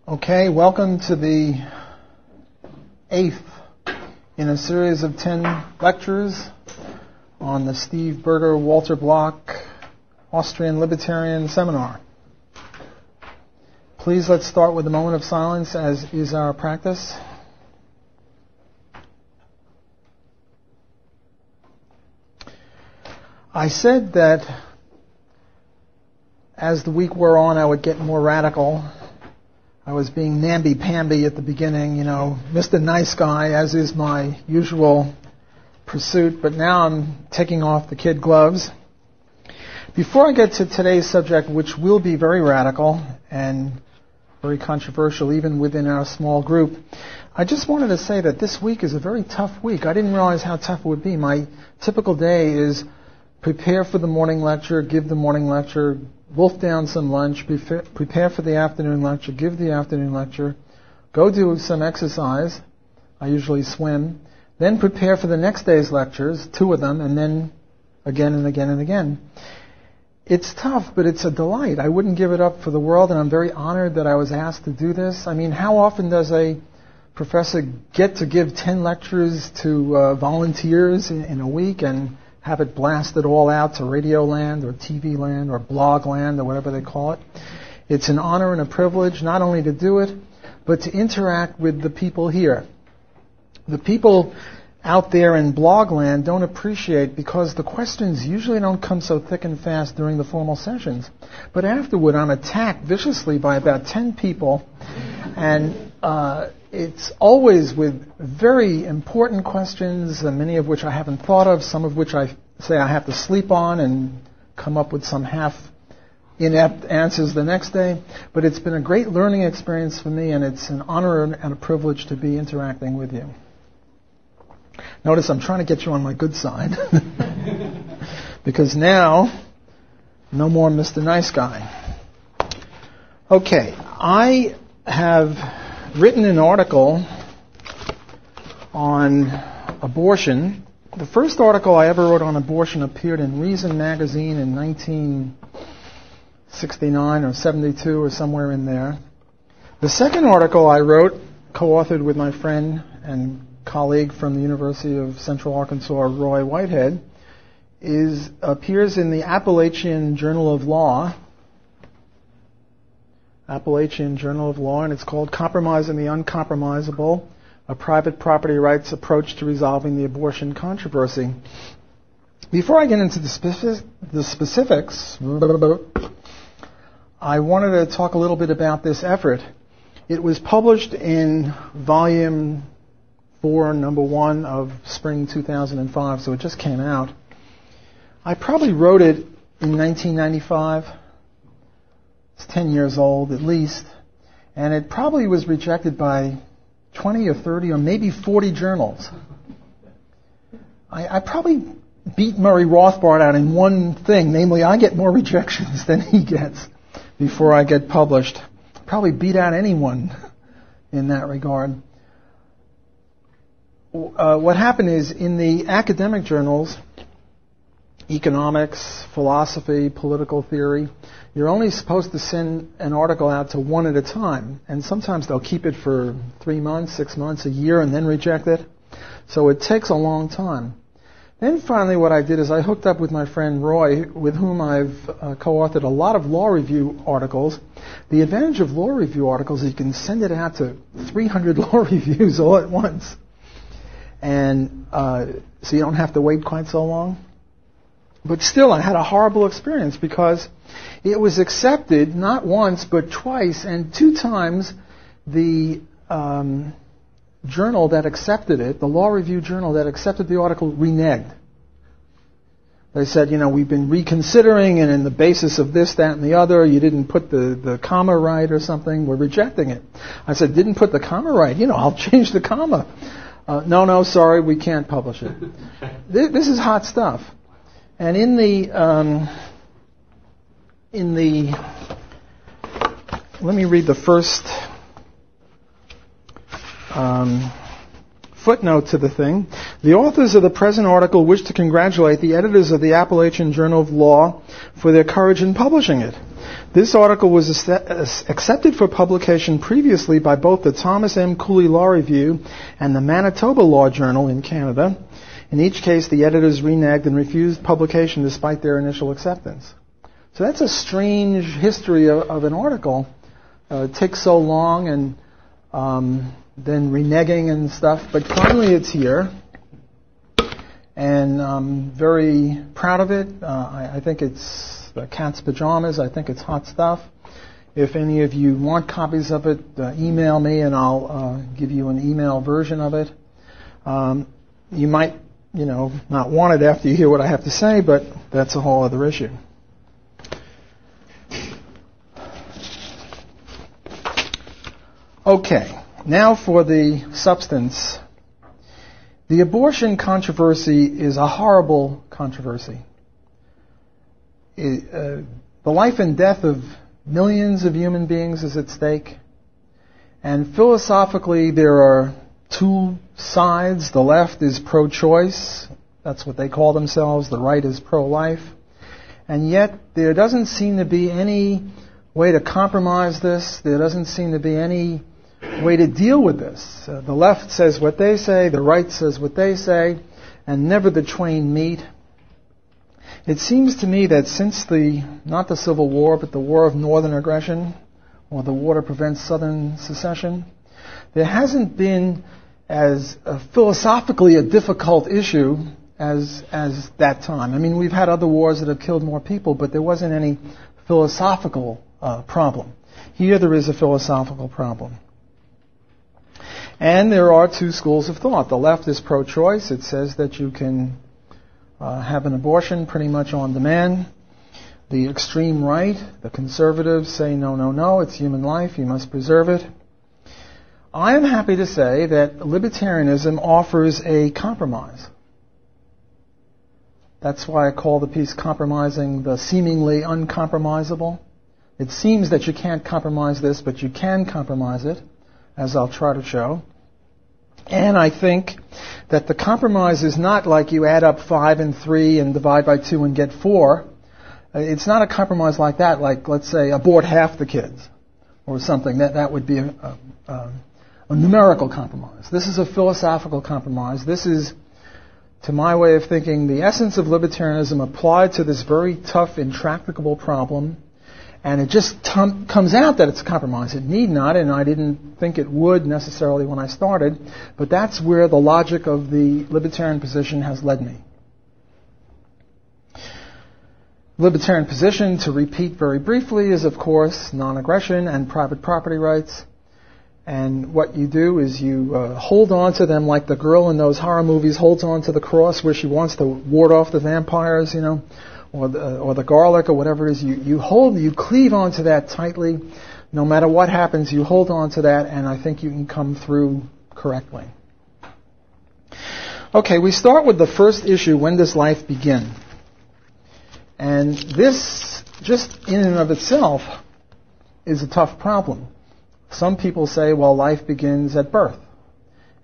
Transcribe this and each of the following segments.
Okay, welcome to the 8th in a series of 10 lectures on the Steve Berger Walter Block Austrian Libertarian Seminar. Please let's start with a moment of silence, as is our practice. I said that as the week wore on, I would get more radical. I was being namby-pamby at the beginning, Mr. Nice Guy, as is my usual pursuit, but now I'm taking off the kid gloves. Before I get to today's subject, which will be very radical and very controversial even within our small group, I just wanted to say that this week is a very tough week. I didn't realize how tough it would be. My typical day is prepare for the morning lecture, give the morning lecture, wolf down some lunch, prepare for the afternoon lecture, give the afternoon lecture, go do some exercise, I usually swim, then prepare for the next day's lectures, 2 of them, and then again and again and again. It's tough, but it's a delight. I wouldn't give it up for the world, and I'm very honored that I was asked to do this. I mean, how often does a professor get to give 10 lectures to volunteers in a week and have it blasted all out to radio land or TV land or blog land or whatever they call it? It's an honor and a privilege not only to do it, but to interact with the people here. The people out there in blog land don't appreciate, because the questions usually don't come so thick and fast during the formal sessions. But afterward, I'm attacked viciously by about 10 people, and it's always with very important questions, many of which I haven't thought of, some of which I say I have to sleep on and come up with some half inept answers the next day. But it's been a great learning experience for me, and it's an honor and a privilege to be interacting with you. Notice I'm trying to get you on my good side, because now, no more Mr. Nice Guy. Okay, I have written an article on abortion. The first article I ever wrote on abortion appeared in Reason magazine in 1969 or 72 or somewhere in there. The second article I wrote, co-authored with my friend and colleague from the University of Central Arkansas, Roy Whitehead, appears in the Appalachian Journal of Law, and it's called Compromising the Uncompromisable, a Private Property Rights Approach to Resolving the Abortion Controversy. Before I get into the specifics, I wanted to talk a little bit about this effort. It was published in volume 4, number 1 of spring 2005, so it just came out. I probably wrote it in 1995. It's 10 years old at least, and it probably was rejected by 20 or 30 or maybe 40 journals. I probably beat Murray Rothbard out in one thing, namely I get more rejections than he gets before I get published. Probably beat out anyone in that regard. What happened is, in the academic journals, economics, philosophy, political theory, you're only supposed to send an article out to one at a time. And sometimes they'll keep it for 3 months, 6 months, a year, and then reject it. So it takes a long time. Then finally what I did is I hooked up with my friend Roy, with whom I've co-authored a lot of law review articles. The advantage of law review articles is you can send it out to 300 law reviews all at once. And so you don't have to wait quite so long. But still, I had a horrible experience, because it was accepted not once but twice, and 2 times the journal that accepted it, the law review journal that accepted the article, reneged. They said, we've been reconsidering, and in the basis of this, that, and the other, you didn't put the comma right or something, we're rejecting it. I said, didn't put the comma right, I'll change the comma. No, sorry, we can't publish it. This is hot stuff. And in the let me read the first footnote to the thing. The authors of the present article wish to congratulate the editors of the Appalachian Journal of Law for their courage in publishing it. This article was accepted for publication previously by both the Thomas M. Cooley Law Review and the Manitoba Law Journal in Canada. In each case, the editors reneged and refused publication despite their initial acceptance. So that's a strange history of an article. It takes so long and then reneging and stuff, but finally it's here. And I'm very proud of it. I think it's cat's pajamas. I think it's hot stuff. If any of you want copies of it, email me and I'll give you an email version of it. You might, not want it after you hear what I have to say, but that's a whole other issue. Okay, now for the substance. The abortion controversy is a horrible controversy. The life and death of millions of human beings is at stake. And philosophically, there are two sides. The left is pro-choice. That's what they call themselves. The right is pro-life. And yet, there doesn't seem to be any way to compromise this. There doesn't seem to be any way to deal with this. The left says what they say, the right says what they say, and never the twain meet. It seems to me that since not the Civil War, but the War of Northern Aggression, or the War to Prevent Southern Secession, there hasn't been as philosophically a difficult issue as that time. I mean, we've had other wars that have killed more people, but there wasn't any philosophical problem. Here there is a philosophical problem. And there are two schools of thought. The left is pro-choice. It says that you can have an abortion pretty much on demand. The extreme right, the conservatives, say no, it's human life, you must preserve it. I am happy to say that libertarianism offers a compromise. That's why I call the piece Compromising the Seemingly Uncompromisable. It seems that you can't compromise this, but you can compromise it, as I'll try to show. And I think that the compromise is not like you add up 5 and 3 and divide by 2 and get 4. It's not a compromise like that, like, let's say, abort half the kids or something. That would be a numerical compromise. This is a philosophical compromise. This is, to my way of thinking, the essence of libertarianism applied to this very tough, intractable problem. And it just comes out that it's a compromise. It need not, and I didn't think it would necessarily when I started, but that's where the logic of the libertarian position has led me. Libertarian position, to repeat very briefly, is of course non-aggression and private property rights. And what you do is you hold on to them like the girl in those horror movies holds on to the cross where she wants to ward off the vampires, or the garlic or whatever it is. You cleave onto that tightly. No matter what happens, you hold on to that, and I think you can come through correctly. Okay, we start with the first issue, when does life begin? And this, just in and of itself, is a tough problem. Some people say, well, life begins at birth.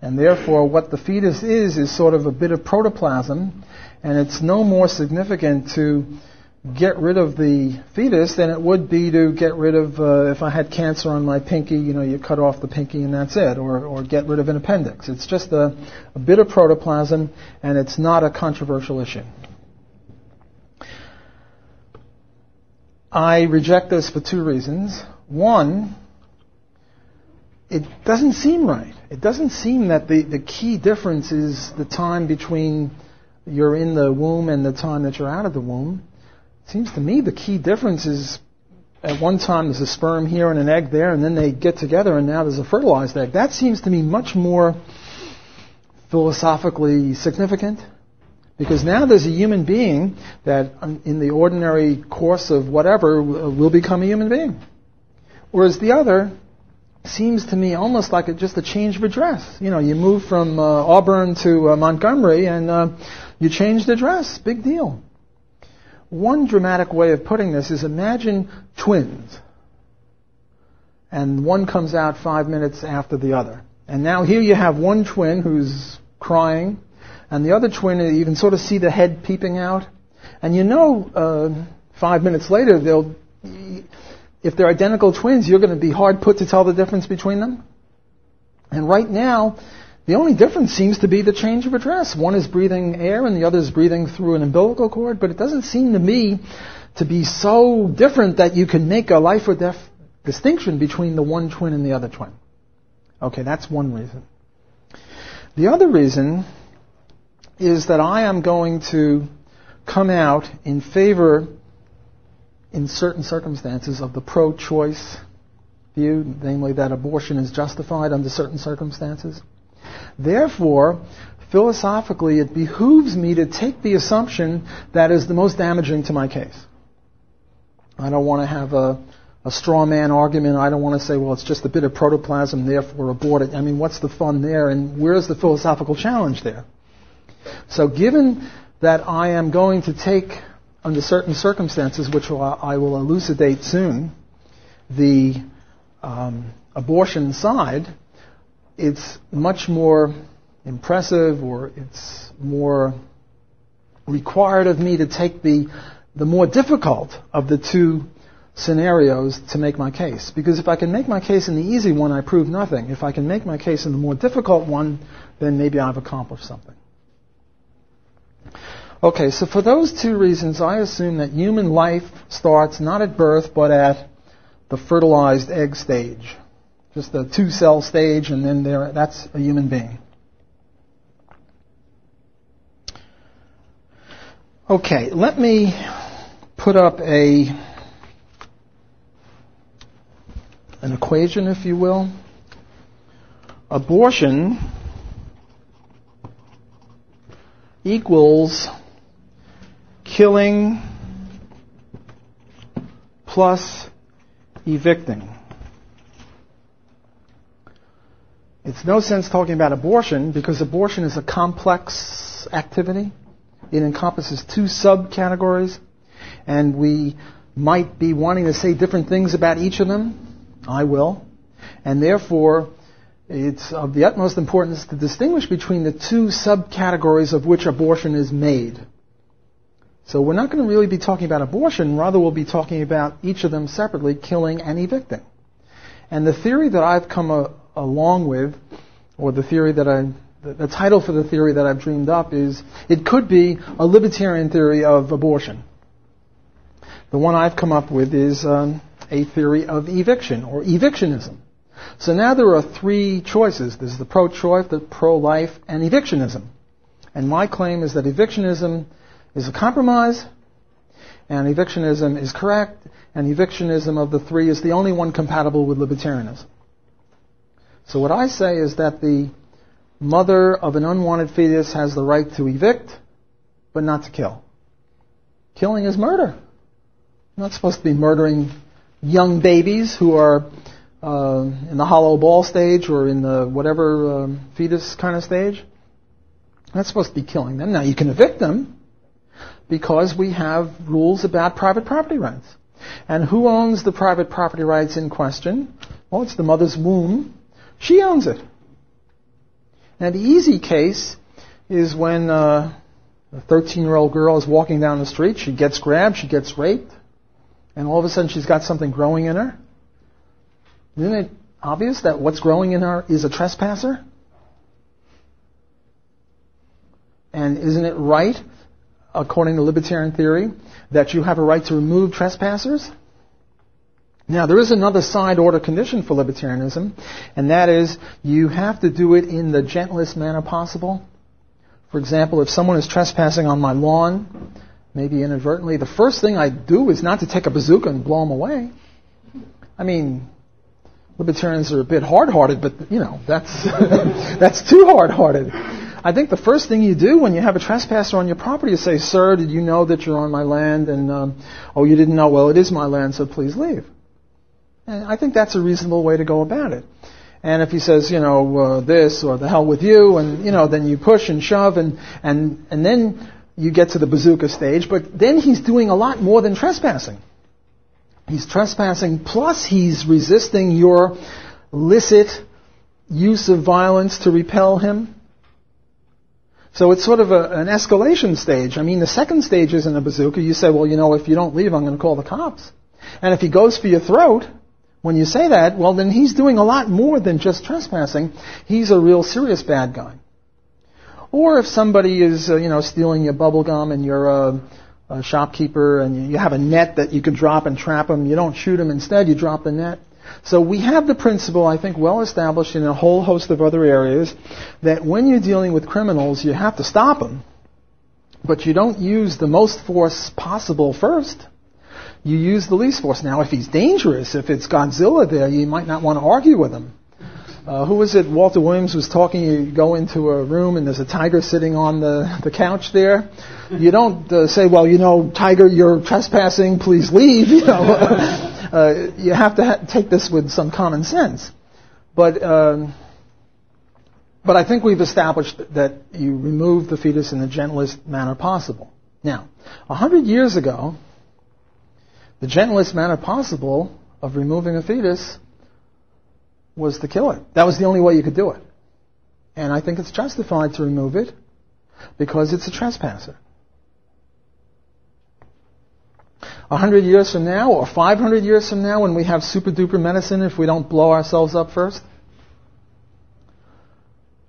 And therefore, what the fetus is sort of a bit of protoplasm, and it's no more significant to get rid of the fetus than it would be to get rid of, if I had cancer on my pinky, you cut off the pinky and that's it, or get rid of an appendix. It's just a bit of protoplasm, and it's not a controversial issue. I reject this for two reasons. One, it doesn't seem right. It doesn't seem that the key difference is the time between you're in the womb and the time that you're out of the womb. It seems to me the key difference is at one time there's a sperm here and an egg there, and then they get together and now there's a fertilized egg. That seems to me much more philosophically significant, because now there's a human being that in the ordinary course of whatever will become a human being. Whereas the other seems to me almost like just a change of address. You move from Auburn to Montgomery and you change the address. Big deal. One dramatic way of putting this is imagine twins. And one comes out 5 minutes after the other. And now here you have one twin who's crying, and the other twin, you can sort of see the head peeping out. And 5 minutes later, if they're identical twins, you're going to be hard put to tell the difference between them. And right now, the only difference seems to be the change of address. One is breathing air and the other is breathing through an umbilical cord, but it doesn't seem to me to be so different that you can make a life or death distinction between the one twin and the other twin. Okay, that's one reason. The other reason is that I am going to come out in favor, in certain circumstances, of the pro-choice view, namely that abortion is justified under certain circumstances. Therefore, philosophically, it behooves me to take the assumption that is the most damaging to my case. I don't want to have a straw man argument. I don't want to say, well, it's just a bit of protoplasm, therefore abort it. I mean, what's the fun there, and where's the philosophical challenge there? So given that I am going to take, under certain circumstances, which I will elucidate soon, the abortion side, it's much more impressive, or it's more required of me to take the more difficult of the two scenarios to make my case. Because if I can make my case in the easy one, I prove nothing. If I can make my case in the more difficult one, then maybe I've accomplished something. Okay, so for those two reasons, I assume that human life starts not at birth, but at the fertilized egg stage. Just the two-cell stage, and then that's a human being. Okay, let me put up an equation, if you will. Abortion equals killing plus evicting. It's no sense talking about abortion because abortion is a complex activity. It encompasses two subcategories, and we might be wanting to say different things about each of them. I will. And therefore, it's of the utmost importance to distinguish between the two subcategories of which abortion is made. So we're not going to really be talking about abortion, rather we'll be talking about each of them separately, killing and evicting. And the theory that I've come along with, or the theory that the title for the theory that I've dreamed up is, it could be a libertarian theory of abortion. The one I've come up with is a theory of eviction, or evictionism. So now there are three choices. There's the pro-choice, the pro-life, and evictionism. And my claim is that evictionism is a compromise, and evictionism is correct, and evictionism of the three is the only one compatible with libertarianism. So what I say is that the mother of an unwanted fetus has the right to evict, but not to kill. Killing is murder. You're not supposed to be murdering young babies who are in the hollow ball stage or in the whatever fetus kind of stage. You're not supposed to be killing them. Now, you can evict them because we have rules about private property rights. And who owns the private property rights in question? Well, it's the mother's womb. She owns it. Now, the easy case is when a 13-year-old girl is walking down the street, she gets grabbed, she gets raped, and all of a sudden she's got something growing in her. Isn't it obvious that what's growing in her is a trespasser? And isn't it right, according to libertarian theory, that you have a right to remove trespassers? Now, there is another side order condition for libertarianism, and that is you have to do it in the gentlest manner possible. For example, if someone is trespassing on my lawn, maybe inadvertently, the first thing I do is not to take a bazooka and blow them away. I mean, libertarians are a bit hard-hearted, but, that's that's too hard-hearted. I think the first thing you do when you have a trespasser on your property is say, "Sir, did you know that you're on my land?" And, "Oh, you didn't know? Well, it is my land, so please leave." And I think that's a reasonable way to go about it. And if he says, this or the hell with you, and, then you push and shove, and then you get to the bazooka stage, but then he's doing a lot more than trespassing. He's trespassing, plus he's resisting your licit use of violence to repel him. So it's sort of an escalation stage. I mean, the second stage isn't a bazooka. You say, well, if you don't leave, I'm going to call the cops. And if he goes for your throat, when you say that, well, then he's doing a lot more than just trespassing. He's a real serious bad guy. Or if somebody is, stealing your bubble gum and you're a shopkeeper and you have a net that you can drop and trap them, you don't shoot them. Instead, you drop the net. So we have the principle, I think, well established in a whole host of other areas, that when you're dealing with criminals, you have to stop them. But you don't use the most force possible first. You use the least force. Now, if he's dangerous, if it's Godzilla there, you might not want to argue with him. Who was it? Walter Williams was talking. You go into a room and there's a tiger sitting on the couch there. You don't say, well, tiger, you're trespassing. Please leave. You have to take this with some common sense. But I think we've established that you remove the fetus in the gentlest manner possible. Now, 100 years ago, the gentlest manner possible of removing a fetus was to kill it. That was the only way you could do it. And I think it's justified to remove it because it's a trespasser. 100 years from now or 500 years from now, when we have super-duper medicine, if we don't blow ourselves up first,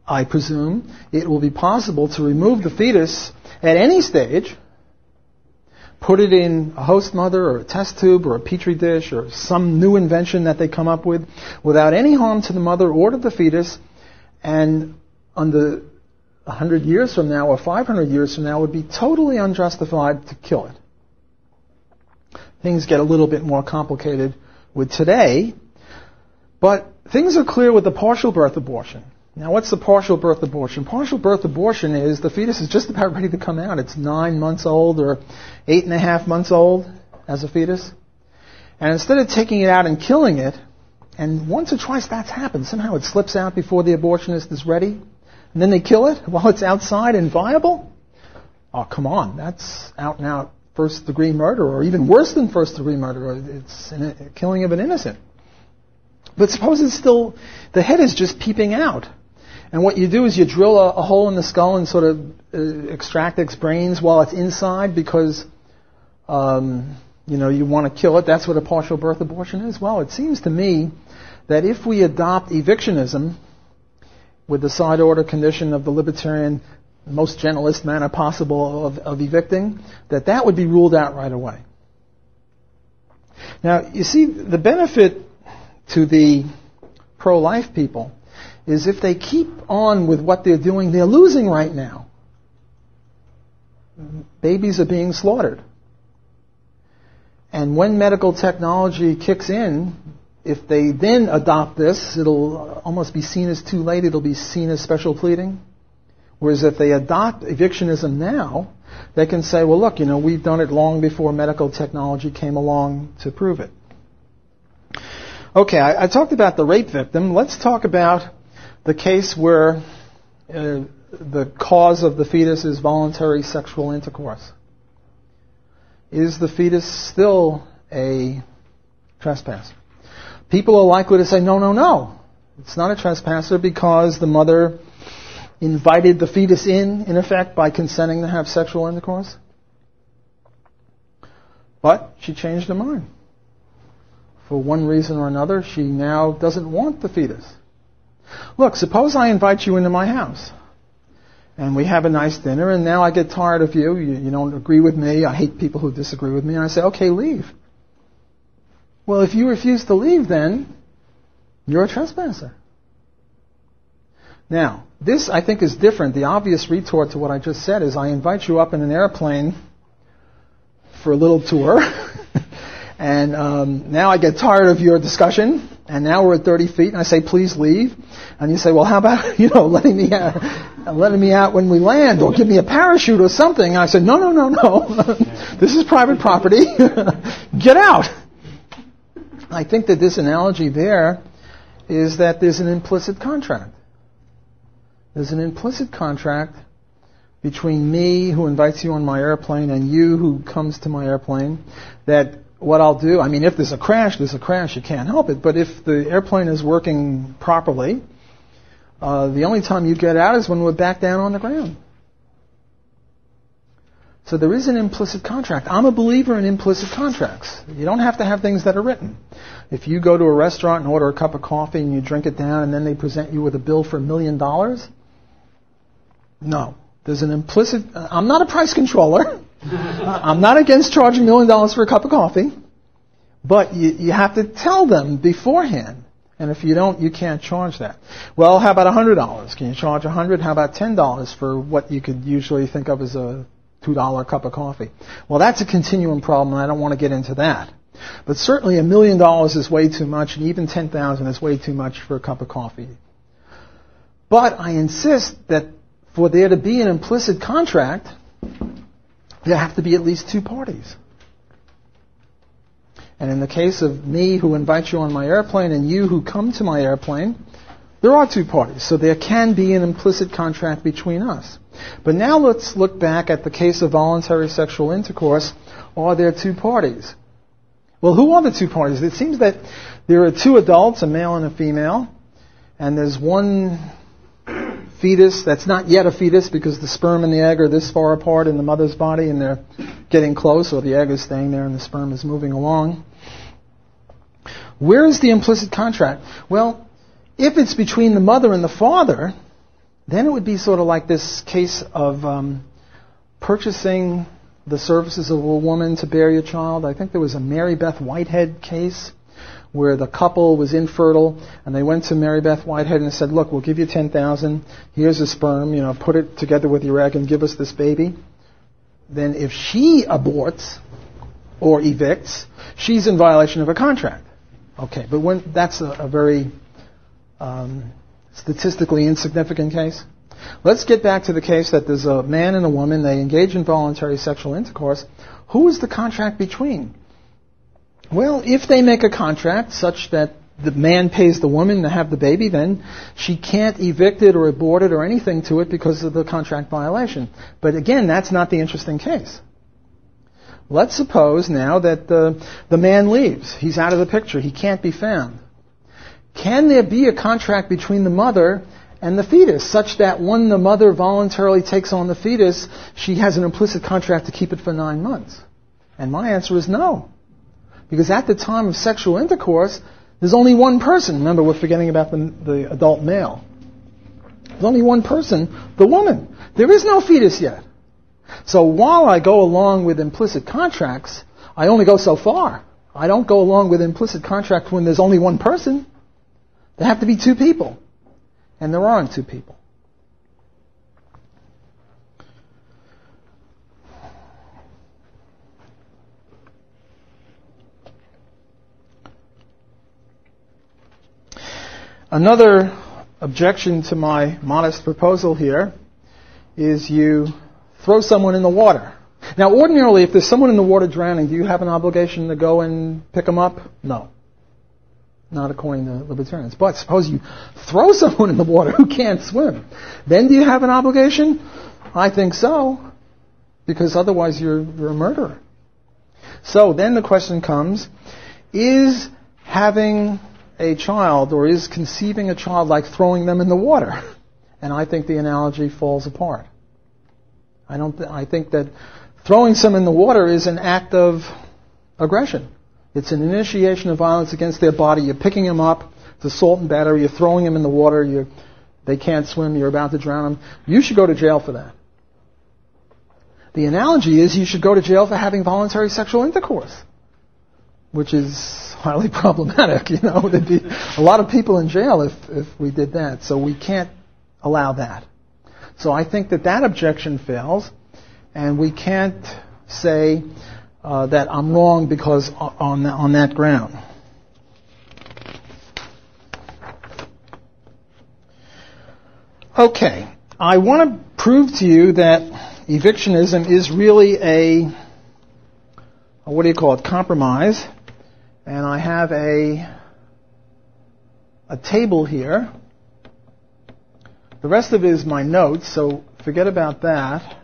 I presume it will be possible to remove the fetus at any stage, put it in a host mother or a test tube or a petri dish or some new invention that they come up with without any harm to the mother or to the fetus, and under 100 years from now or 500 years from now would be totally unjustified to kill it. Things get a little bit more complicated with today, but things are clear with the partial birth abortion. Now, what's the partial birth abortion? Partial birth abortion is the fetus is just about ready to come out. It's 9 months old or 8.5 months old as a fetus. And instead of taking it out and killing it, and once or twice that's happened, somehow it slips out before the abortionist is ready, and then they kill it while it's outside and viable? Oh, come on. That's out and out first-degree murder, or even worse than first-degree murder. It's a killing of an innocent. But suppose it's still, the head is just peeping out. And what you do is you drill a hole in the skull and sort of extract its brains while it's inside because, you want to kill it. That's what a partial birth abortion is. Well, it seems to me that if we adopt evictionism with the side order condition of the libertarian, most gentlest manner possible of evicting, that would be ruled out right away. Now, you see, the benefit to the pro-life people is if they keep on with what they're doing, they're losing right now. Babies are being slaughtered. And when medical technology kicks in, if they then adopt this, it'll almost be seen as too late. It'll be seen as special pleading. Whereas if they adopt evictionism now, they can say, well, look, we've done it long before medical technology came along to prove it. Okay, I talked about the rape victim. Let's talk about the case where the cause of the fetus is voluntary sexual intercourse. Is the fetus still a trespasser? People are likely to say, no. It's not a trespasser because the mother invited the fetus in effect, by consenting to have sexual intercourse. But she changed her mind. For one reason or another, she now doesn't want the fetus. Look, suppose I invite you into my house, and we have a nice dinner, and now I get tired of you. You don't agree with me. I hate people who disagree with me. And I say, okay, leave. Well, if you refuse to leave, then you're a trespasser. Now, this, I think, is different. The obvious retort to what I just said is I invite you up in an airplane for a little tour, and now I get tired of your discussion, and now we're at 30 feet, and I say, please leave. And you say, well, how about, letting me out when we land, or give me a parachute or something. And I said, no. This is private property. Get out. I think that this analogy there is that there's an implicit contract. There's an implicit contract between me, who invites you on my airplane, and you, who comes to my airplane, that what I'll do, if there's a crash, you can't help it. But if the airplane is working properly, the only time you get out is when we're back down on the ground. So there is an implicit contract. I'm a believer in implicit contracts. You don't have to have things that are written. If you go to a restaurant and order a cup of coffee and you drink it down and then they present you with a bill for $1 million, no. There's an implicit... I'm not a price controller. I'm not against charging $1 million for a cup of coffee. But you have to tell them beforehand. And if you don't, you can't charge that. Well, how about $100? Can you charge $100? How about $10 for what you could usually think of as a $2 cup of coffee? Well, that's a continuum problem, and I don't want to get into that. But certainly $1 million is way too much, and even $10,000 is way too much for a cup of coffee. But I insist that for there to be an implicit contract, there have to be at least two parties. And in the case of me who invites you on my airplane and you who come to my airplane, there are two parties. So there can be an implicit contract between us. But now let's look back at the case of voluntary sexual intercourse. Are there two parties? Well, who are the two parties? It seems that there are two adults, a male and a female, and there's one fetus that's not yet a fetus because the sperm and the egg are this far apart in the mother's body and they're getting close, or the egg is staying there and the sperm is moving along. Where is the implicit contract? Well, if it's between the mother and the father, then it would be sort of like this case of purchasing the services of a woman to bear your child. I think there was a Mary Beth Whitehead case where the couple was infertile, and they went to Mary Beth Whitehead and said, look, we'll give you $10,000. Here's a sperm, put it together with your egg and give us this baby. Then if she aborts or evicts, she's in violation of a contract. Okay, but that's a very statistically insignificant case. Let's get back to the case that there's a man and a woman, they engage in voluntary sexual intercourse. Who is the contract between? Well, if they make a contract such that the man pays the woman to have the baby, then she can't evict it or abort it or anything to it because of the contract violation. But again, that's not the interesting case. Let's suppose now that the man leaves. He's out of the picture. He can't be found. Can there be a contract between the mother and the fetus such that when the mother voluntarily takes on the fetus, she has an implicit contract to keep it for 9 months? And my answer is no. Because at the time of sexual intercourse, there's only one person. Remember, we're forgetting about the adult male. There's only one person, the woman. There is no fetus yet. So while I go along with implicit contracts, I only go so far. I don't go along with implicit contracts when there's only one person. There have to be two people. And there aren't two people. Another objection to my modest proposal here is you throw someone in the water. Now, ordinarily, if there's someone in the water drowning, do you have an obligation to go and pick them up? No. Not according to libertarians. But suppose you throw someone in the water who can't swim. Then do you have an obligation? I think so. Because otherwise you're a murderer. So then the question comes, is having a child, or is conceiving a child like throwing them in the water? And I think the analogy falls apart. I think that throwing someone in the water is an act of aggression. It's an initiation of violence against their body. You're picking them up. It's assault and battery. You're throwing them in the water. They can't swim. You're about to drown them. You should go to jail for that. The analogy is you should go to jail for having voluntary sexual intercourse, which is highly problematic. There'd be a lot of people in jail if we did that. So we can't allow that. So I think that objection fails, and we can't say that I'm wrong because on that ground. Okay, I want to prove to you that evictionism is really a compromise. And I have a table here. The rest of it is my notes, so forget about that.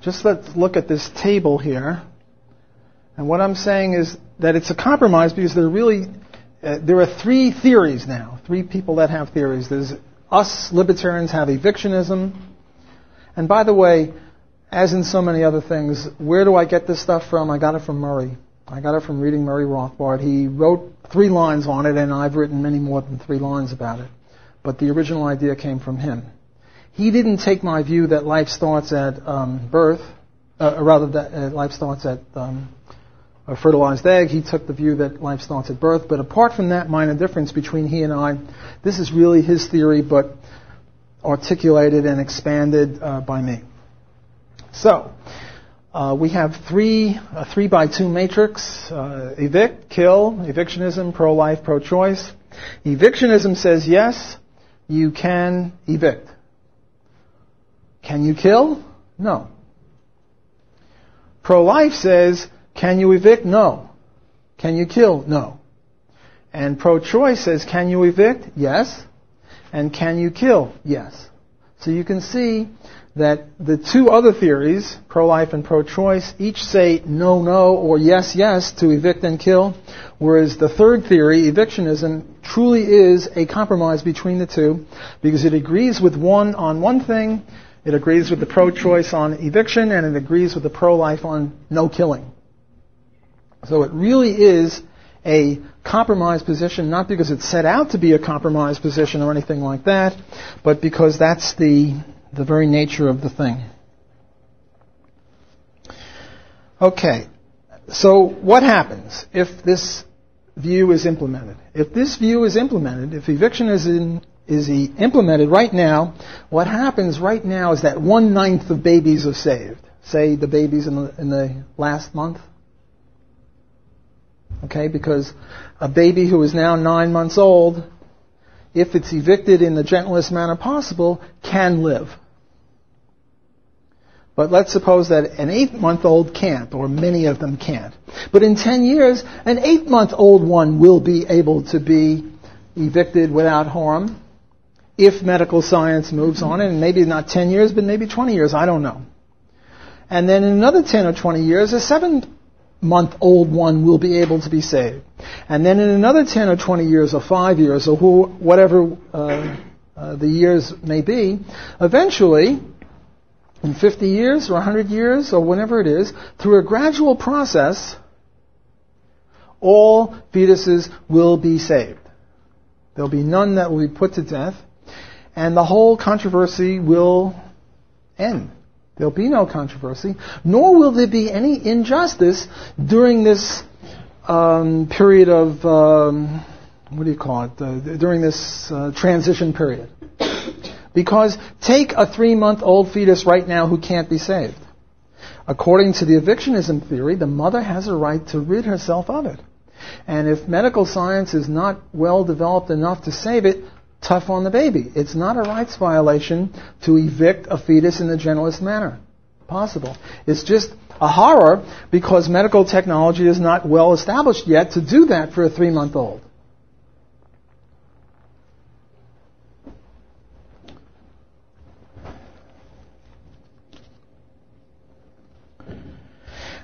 Just let's look at this table here. And what I'm saying is that it's a compromise because there are three theories now. Three people that have theories. There's us libertarians have evictionism. And by the way, as in so many other things, where do I get this stuff from? I got it from Murray. I got it from reading Murray Rothbard. He wrote 3 lines on it, and I've written many more than 3 lines about it. But the original idea came from him. He didn't take my view that life starts at birth, that life starts at a fertilized egg. He took the view that life starts at birth. But apart from that minor difference between he and I, this is really his theory, but articulated and expanded by me. So, we have a 3x2 matrix, evict, kill, evictionism, pro-life, pro-choice. Evictionism says, yes, you can evict. Can you kill? No. Pro-life says, can you evict? No. Can you kill? No. And pro-choice says, can you evict? Yes. And can you kill? Yes. So you can see that the 2 other theories, pro-life and pro-choice, each say no, no, or yes, yes to evict and kill, whereas the third theory, evictionism, truly is a compromise between the 2 because it agrees with one on one thing, it agrees with the pro-choice on eviction, and it agrees with the pro-life on no killing. So it really is a compromise position, not because it's set out to be a compromise position or anything like that, but because that's the very nature of the thing. Okay, so what happens if this view is implemented? If this view is implemented, if eviction is implemented right now, what happens right now is that 1/9 of babies are saved. Say the babies in the last month. Okay, because a baby who is now 9 months old, if it's evicted in the gentlest manner possible, can live. But let's suppose that an 8-month-old can't, or many of them can't. But in 10 years, an 8-month-old one will be able to be evicted without harm if medical science moves on, and maybe not 10 years, but maybe 20 years, I don't know. And then in another 10 or 20 years, a 7-month-old one will be able to be saved. And then in another 10 or 20 years, or 5 years, or whatever the years may be, eventually, in 50 years or 100 years or whenever it is, through a gradual process, all fetuses will be saved. There'll be none that will be put to death, and the whole controversy will end. There'll be no controversy, nor will there be any injustice during this period of, during this transition period. Because take a 3-month-old fetus right now who can't be saved. According to the evictionism theory, the mother has a right to rid herself of it. And if medical science is not well developed enough to save it, tough on the baby. It's not a rights violation to evict a fetus in the gentlest manner possible. It's just a horror because medical technology is not well established yet to do that for a 3-month-old.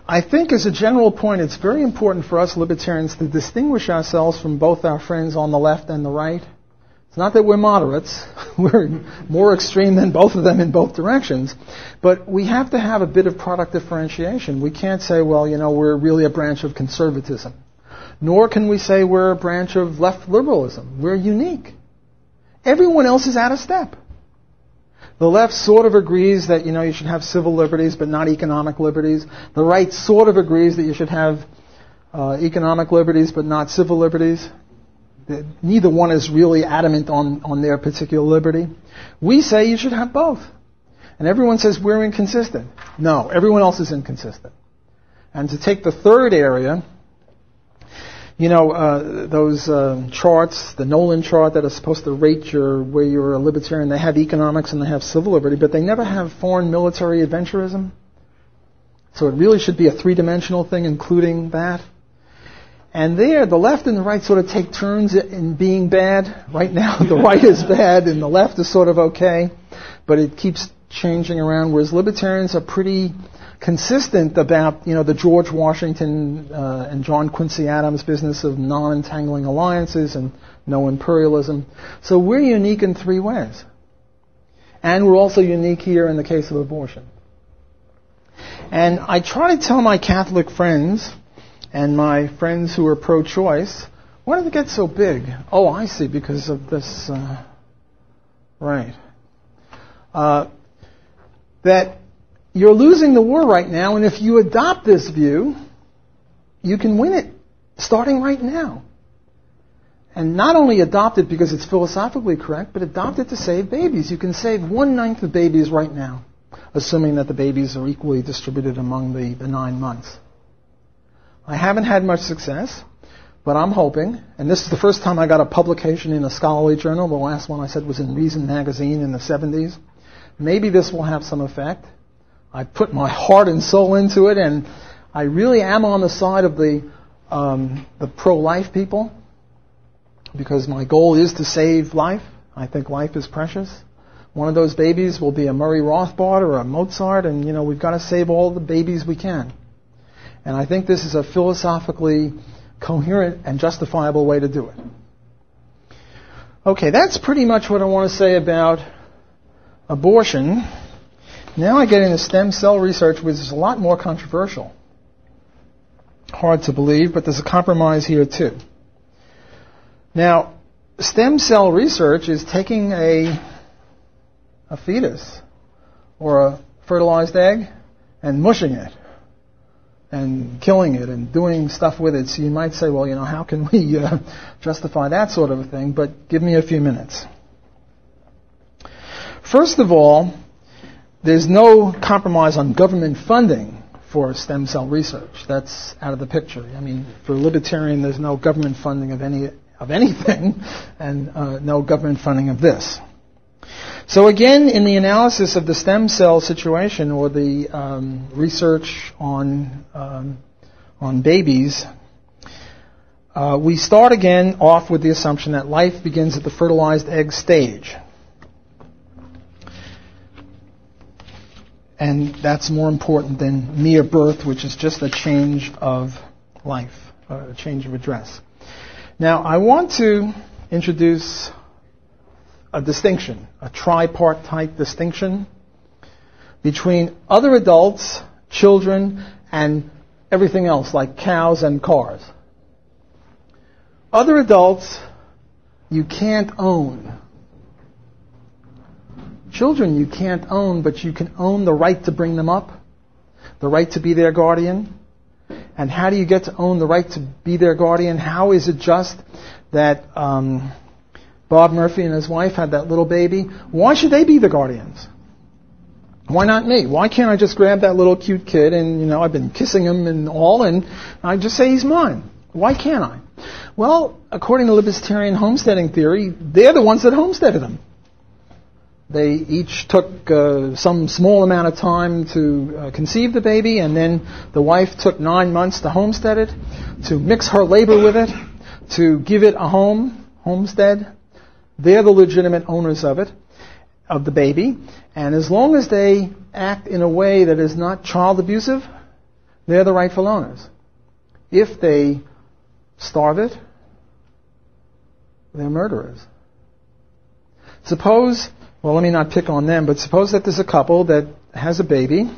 I think as a general point, it's very important for us libertarians to distinguish ourselves from both our friends on the left and the right. It's not that we're moderates. We're more extreme than both of them in both directions. But we have to have a bit of product differentiation. We can't say, well, we're really a branch of conservatism. Nor can we say we're a branch of left liberalism. We're unique. Everyone else is out of step. The left sort of agrees that, you should have civil liberties but not economic liberties. The right sort of agrees that you should have economic liberties but not civil liberties. Neither one is really adamant on their particular liberty. We say you should have both. And everyone says we're inconsistent. No, everyone else is inconsistent. And to take the third area, those charts, the Nolan chart that are supposed to rate where you're a libertarian, they have economics and they have civil liberty, but they never have foreign military adventurism. So it really should be a 3-dimensional thing, including that. And there, the left and the right sort of take turns in being bad. Right now, the right is bad and the left is sort of okay, but it keeps changing around, whereas libertarians are pretty consistent about, the George Washington and John Quincy Adams business of non-entangling alliances and no imperialism. So we're unique in 3 ways. And we're also unique here in the case of abortion. And I try to tell my Catholic friends and my friends who are pro-choice, why did it get so big? Oh, I see, because of this, right. That you're losing the war right now, and if you adopt this view, you can win it starting right now. And not only adopt it because it's philosophically correct, but adopt it to save babies. You can save 1/9 of babies right now, assuming that the babies are equally distributed among the 9 months. I haven't had much success, but I'm hoping, and this is the first time I got a publication in a scholarly journal. The last one I said was in Reason magazine in the 70s. Maybe this will have some effect. I put my heart and soul into it, and I really am on the side of the pro-life people, because my goal is to save life. I think life is precious. One of those babies will be a Murray Rothbard or a Mozart, and we've got to save all the babies we can. And I think this is a philosophically coherent and justifiable way to do it. Okay, that's pretty much what I want to say about abortion. Now I get into stem cell research, which is a lot more controversial. Hard to believe, but there's a compromise here too. Now, stem cell research is taking a fetus or a fertilized egg and mushing it and killing it and doing stuff with it. So you might say, well, how can we justify that sort of a thing? But give me a few minutes. First of all, there's no compromise on government funding for stem cell research. That's out of the picture. I mean, for a libertarian, there's no government funding of anything, and no government funding of this. So again, in the analysis of the stem cell situation, or the research on babies, we start again off with the assumption that life begins at the fertilized egg stage. And that's more important than mere birth, which is just a change of life, a change of address. Now, I want to introduce a distinction, a tripartite distinction between other adults, children, and everything else, like cows and cars. Other adults you can't own. Children you can't own, but you can own the right to bring them up, the right to be their guardian. And how do you get to own the right to be their guardian? How is it just that Bob Murphy and his wife had that little baby? Why should they be the guardians? Why not me? Why can't I just grab that little cute kid and, I've been kissing him and all, and I just say he's mine? Why can't I? Well, according to libertarian homesteading theory, they're the ones that homesteaded him. They each took some small amount of time to conceive the baby, and then the wife took 9 months to homestead it, to mix her labor with it, to give it a homestead. They're the legitimate owners of it, of the baby. And as long as they act in a way that is not child abusive, they're the rightful owners. If they starve it, they're murderers. Suppose... Well, let me not pick on them, but suppose that there's a couple that has a baby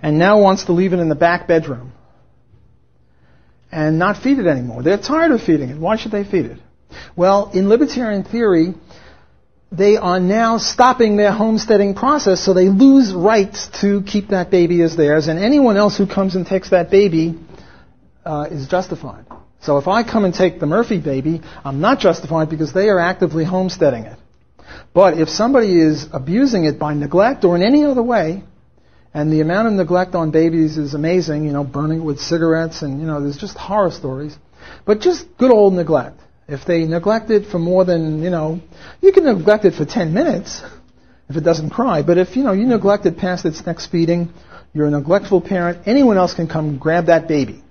and now wants to leave it in the back bedroom and not feed it anymore. They're tired of feeding it. Why should they feed it? Well, in libertarian theory, they are now stopping their homesteading process, so they lose rights to keep that baby as theirs, and anyone else who comes and takes that baby is justified. So if I come and take the Murphy baby, I'm not justified because they are actively homesteading it. But if somebody is abusing it by neglect or in any other way, and the amount of neglect on babies is amazing, burning with cigarettes, and, there's just horror stories. But just good old neglect. If they neglect it for more than, you can neglect it for 10 minutes if it doesn't cry. But if, you neglect it past its next feeding, you're a neglectful parent, anyone else can come grab that baby.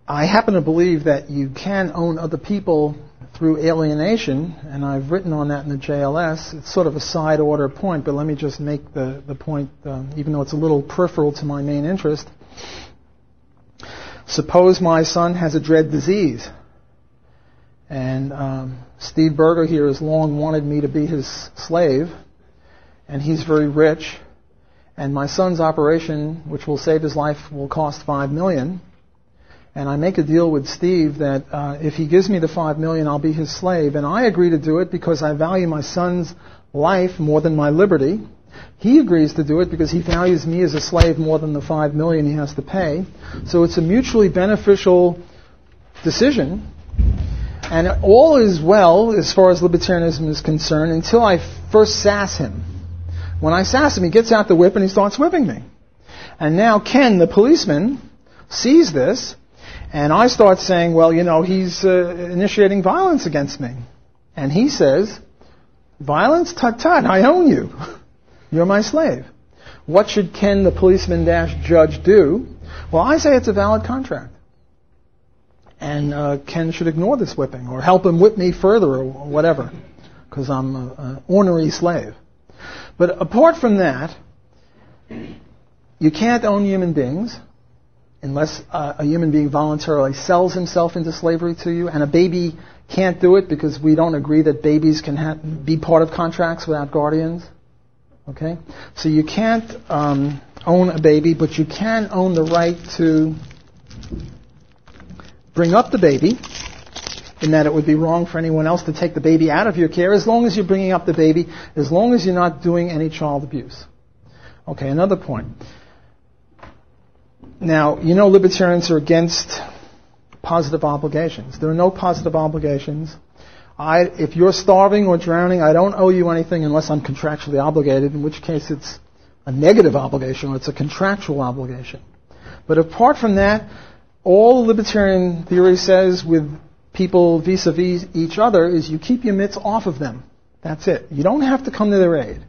I happen to believe that you can own other people through alienation, and I've written on that in the JLS. It's sort of a side order point, but let me just make the point, even though it's a little peripheral to my main interest. Suppose my son has a dread disease, And Steve Berger here has long wanted me to be his slave, and he's very rich. And my son's operation, which will save his life, will cost $5 million. And I make a deal with Steve that if he gives me the $5 million, I'll be his slave. And I agree to do it because I value my son's life more than my liberty. He agrees to do it because he values me as a slave more than the $5 million he has to pay. So it's a mutually beneficial decision. And all is well as far as libertarianism is concerned until I first sass him. When I sass him, he gets out the whip and he starts whipping me. And now Ken, the policeman, sees this, and I start saying, well, you know, he's initiating violence against me. And he says, violence? Tut-tut, I own you. You're my slave. What should Ken, the policeman-judge do? Well, I say it's a valid contract. And Ken should ignore this whipping or help him whip me further or whatever, because I'm an ornery slave. But apart from that, you can't own human beings unless a human being voluntarily sells himself into slavery to you, and a baby can't do it because we don't agree that babies can be part of contracts without guardians. Okay? So you can't own a baby, but you can own the right to bring up the baby, in that it would be wrong for anyone else to take the baby out of your care, as long as you're bringing up the baby, as long as you're not doing any child abuse. Okay, another point. Now, you know libertarians are against positive obligations. There are no positive obligations. If you're starving or drowning, I don't owe you anything unless I'm contractually obligated, in which case it's a negative obligation or it's a contractual obligation. But apart from that, all libertarian theory says with people vis-a-vis each other is you keep your mitts off of them. That's it. You don't have to come to their aid.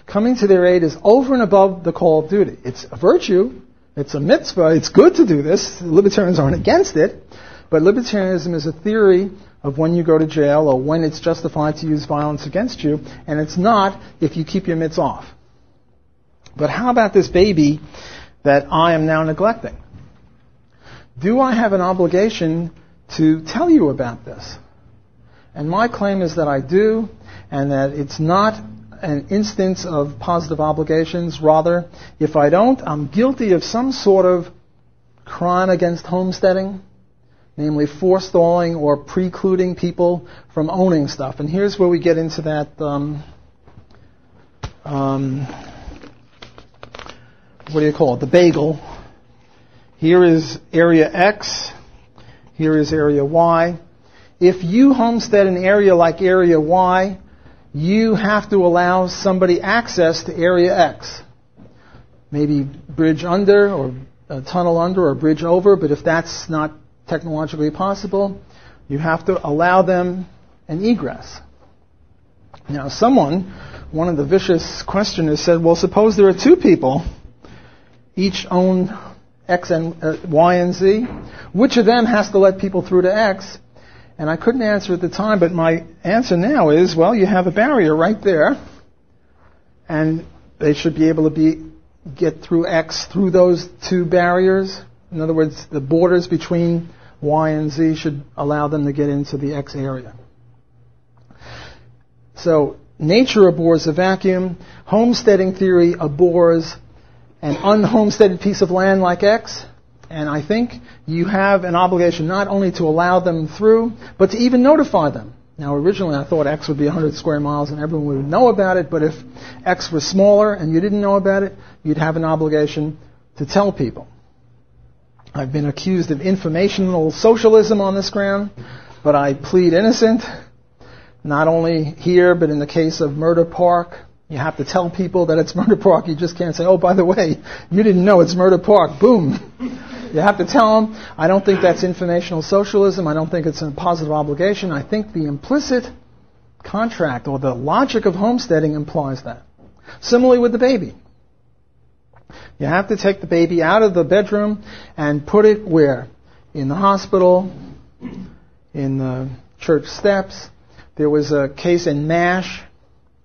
Coming to their aid is over and above the call of duty. It's a virtue. It's a mitzvah. It's good to do this. Libertarians aren't against it. But libertarianism is a theory of when you go to jail or when it's justified to use violence against you, and it's not if you keep your mitts off. But how about this baby that I am now neglecting? Do I have an obligation to tell you about this? And my claim is that I do, and that it's not an instance of positive obligations. Rather, if I don't, I'm guilty of some sort of crime against homesteading, namely forestalling or precluding people from owning stuff. And here's where we get into that what do you call it? The bagel. Here is area X. Here is area Y. If you homestead an area like area Y, you have to allow somebody access to area X. Maybe bridge under or a tunnel under or a bridge over, but if that's not technologically possible, you have to allow them an egress. Now one of the vicious questioners said, well, suppose there are two people, each own X and Y and Z. Which of them has to let people through to X? And I couldn't answer at the time, but my answer now is, well, you have a barrier right there, and they should be able to get through X through those two barriers. In other words, the borders between Y and Z should allow them to get into the X area. So nature abhors a vacuum. Homesteading theory abhors an unhomesteaded piece of land like X. And I think you have an obligation not only to allow them through, but to even notify them. Now, originally I thought X would be 100 square miles and everyone would know about it, but if X was smaller and you didn't know about it, you'd have an obligation to tell people. I've been accused of informational socialism on this ground, but I plead innocent, not only here, but in the case of Murder Park. You have to tell people that it's Murder Park. You just can't say, oh, by the way, you didn't know it's Murder Park. Boom. You have to tell them. I don't think that's informational socialism. I don't think it's a positive obligation. I think the implicit contract or the logic of homesteading implies that. Similarly with the baby. You have to take the baby out of the bedroom and put it where? In the hospital, in the church steps. There was a case in MASH,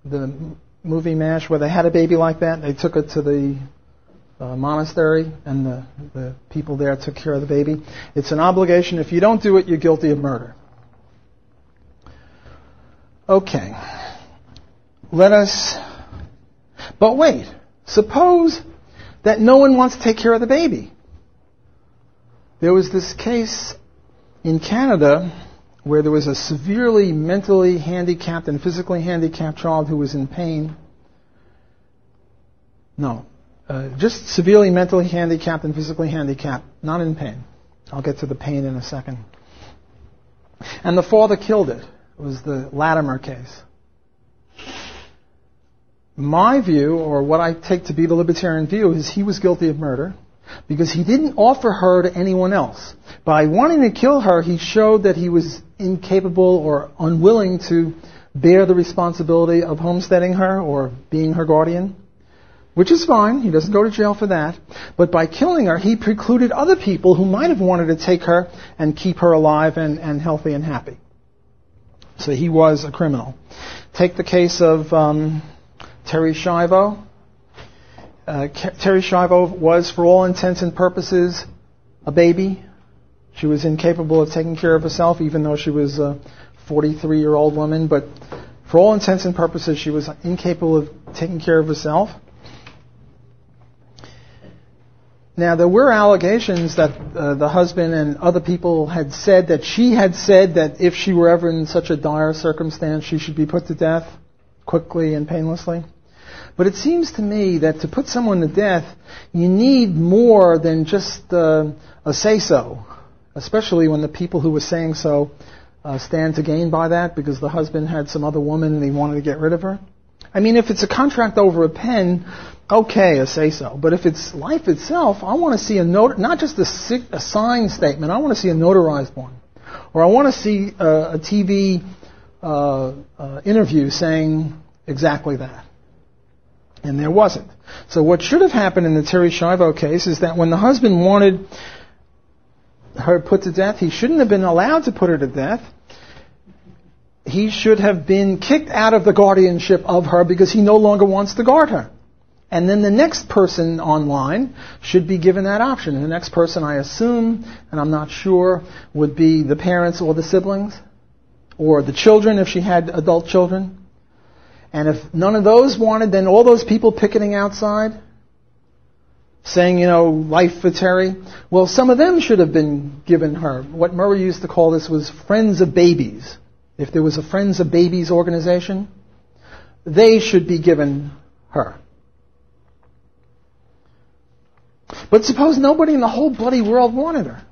the movie MASH, where they had a baby like that. They took it to the monastery, and the people there took care of the baby. It's an obligation. If you don't do it, you're guilty of murder. Okay. But wait, suppose that no one wants to take care of the baby. There was this case in Canada where there was a severely mentally handicapped and physically handicapped child who was in pain. Just severely mentally handicapped and physically handicapped, not in pain. I'll get to the pain in a second. And the father killed it. It was the Latimer case. My view, or what I take to be the libertarian view, is he was guilty of murder because he didn't offer her to anyone else. By wanting to kill her, he showed that he was incapable or unwilling to bear the responsibility of homesteading her or being her guardian, which is fine. He doesn't go to jail for that. But by killing her, he precluded other people who might have wanted to take her and keep her alive and healthy and happy. So he was a criminal. Take the case of Terry Schiavo. Terry Schiavo was, for all intents and purposes, a baby. She was incapable of taking care of herself, even though she was a 43-year-old woman. But for all intents and purposes, she was incapable of taking care of herself. Now, there were allegations that the husband and other people had said that she had said that if she were ever in such a dire circumstance, she should be put to death quickly and painlessly. But it seems to me that to put someone to death, you need more than just a say-so, especially when the people who were saying so stand to gain by that because the husband had some other woman and he wanted to get rid of her. I mean, if it's a contract over a pen, okay, a say-so. But if it's life itself, I want to see a note, not just a signed statement. I want to see a notarized one. Or I want to see a TV interview saying exactly that. And there wasn't. So what should have happened in the Terry Schiavo case is that when the husband wanted her put to death, he shouldn't have been allowed to put her to death. He should have been kicked out of the guardianship of her because he no longer wants to guard her. And then the next person online should be given that option. And the next person, I assume, and I'm not sure, would be the parents or the siblings, or the children if she had adult children. And if none of those wanted, then all those people picketing outside, saying, life for Terry, well, some of them should have been given her. What Murray used to call this was Friends of Babies. If there was a Friends of Babies organization, they should be given her. But suppose nobody in the whole bloody world wanted her.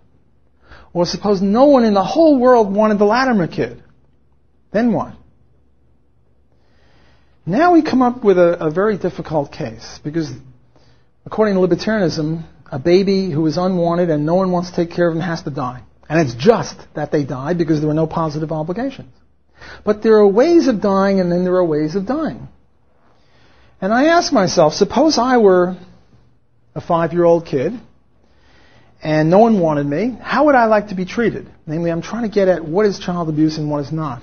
Or suppose no one in the whole world wanted the Latimer kid. Then what? Now we come up with a very difficult case, because according to libertarianism, a baby who is unwanted and no one wants to take care of him has to die. And it's just that they die because there are no positive obligations. But there are ways of dying and then there are ways of dying. And I ask myself, suppose I were a 5-year-old kid and no one wanted me, how would I like to be treated? Namely, I'm trying to get at what is child abuse and what is not.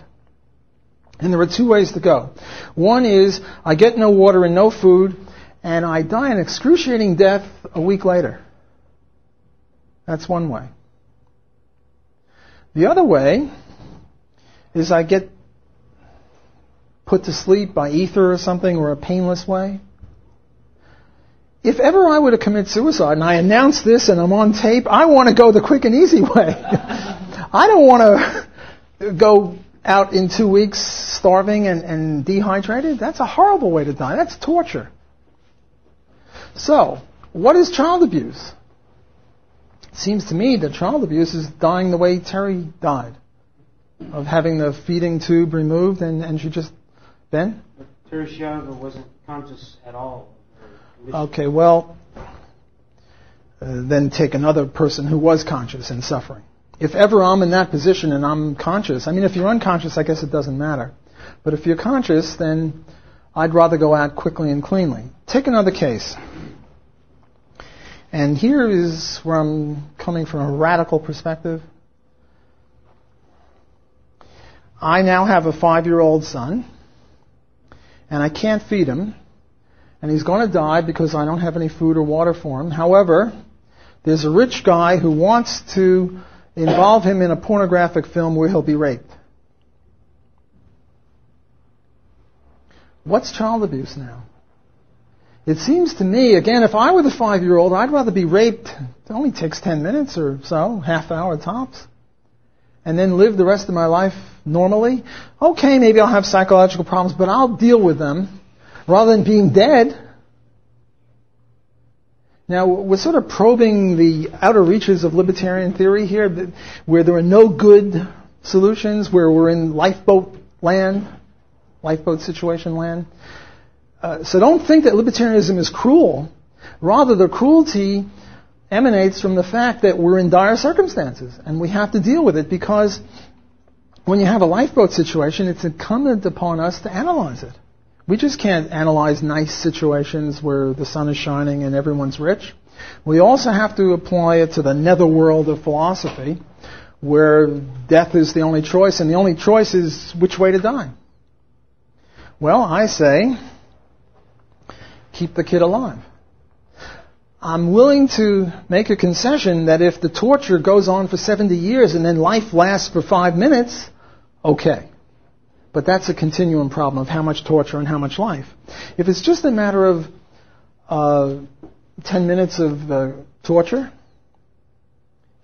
And there are two ways to go. One is I get no water and no food, and I die an excruciating death a week later. That's one way. The other way is I get put to sleep by ether or something, or a painless way. If ever I were to commit suicide, and I announce this and I'm on tape, I want to go the quick and easy way. I don't want to go out in 2 weeks starving and dehydrated. That's a horrible way to die. That's torture. So, what is child abuse? It seems to me that child abuse is dying the way Terry died, of having the feeding tube removed and she just... Ben? But Terry Schiavo wasn't conscious at all. Okay, well, then take another person who was conscious and suffering. If ever I'm in that position and I'm conscious, I mean, if you're unconscious, I guess it doesn't matter. But if you're conscious, then I'd rather go out quickly and cleanly. Take another case. And here is where I'm coming from a radical perspective. I now have a 5-year-old son, and I can't feed him, and he's going to die because I don't have any food or water for him. However, there's a rich guy who wants to involve him in a pornographic film where he'll be raped. what's child abuse now? It seems to me, again, if I were the 5-year-old, I'd rather be raped. It only takes 10 minutes or so, half hour tops, and then live the rest of my life normally. Okay, maybe I'll have psychological problems, but I'll deal with them rather than being dead. Now, we're sort of probing the outer reaches of libertarian theory here, where there are no good solutions, where we're in lifeboat situation land. So don't think that libertarianism is cruel. Rather, the cruelty emanates from the fact that we're in dire circumstances, and we have to deal with it, because when you have a lifeboat situation, it's incumbent upon us to analyze it. We just can't analyze nice situations where the sun is shining and everyone's rich. We also have to apply it to the netherworld of philosophy, where death is the only choice, and the only choice is which way to die. Well, I say, keep the kid alive. I'm willing to make a concession that if the torture goes on for 70 years and then life lasts for 5 minutes, okay. But that's a continuum problem of how much torture and how much life. If it's just a matter of 10 minutes of torture,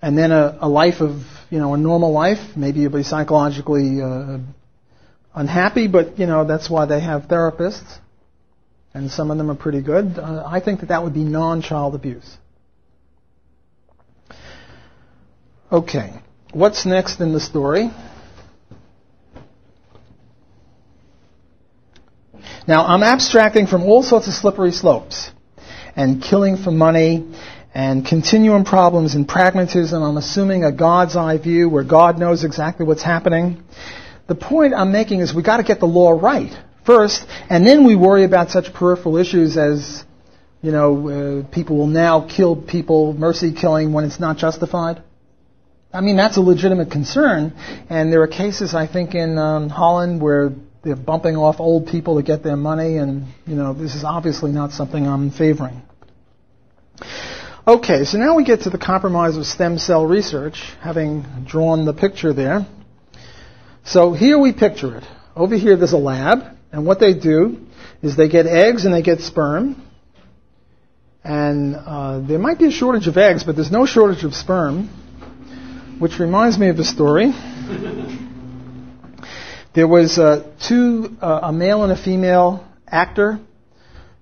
and then a life of, a normal life, maybe you'll be psychologically unhappy, but, that's why they have therapists, and some of them are pretty good. I think that would be non-child abuse. Okay, what's next in the story? Now, I'm abstracting from all sorts of slippery slopes, and killing for money, and continuum problems and pragmatism. I'm assuming a God's eye view where God knows exactly what's happening. The point I'm making is we've got to get the law right first, and then we worry about such peripheral issues as, people will now kill people, mercy killing, when it's not justified. I mean, that's a legitimate concern, and there are cases, I think, in Holland where they're bumping off old people to get their money, and, this is obviously not something I'm favoring. Okay, so now we get to the compromise of stem cell research, having drawn the picture there. So here we picture it. Over here there's a lab, and what they do is they get eggs and they get sperm, and there might be a shortage of eggs, but there's no shortage of sperm, which reminds me of a story. There was a male and a female actor,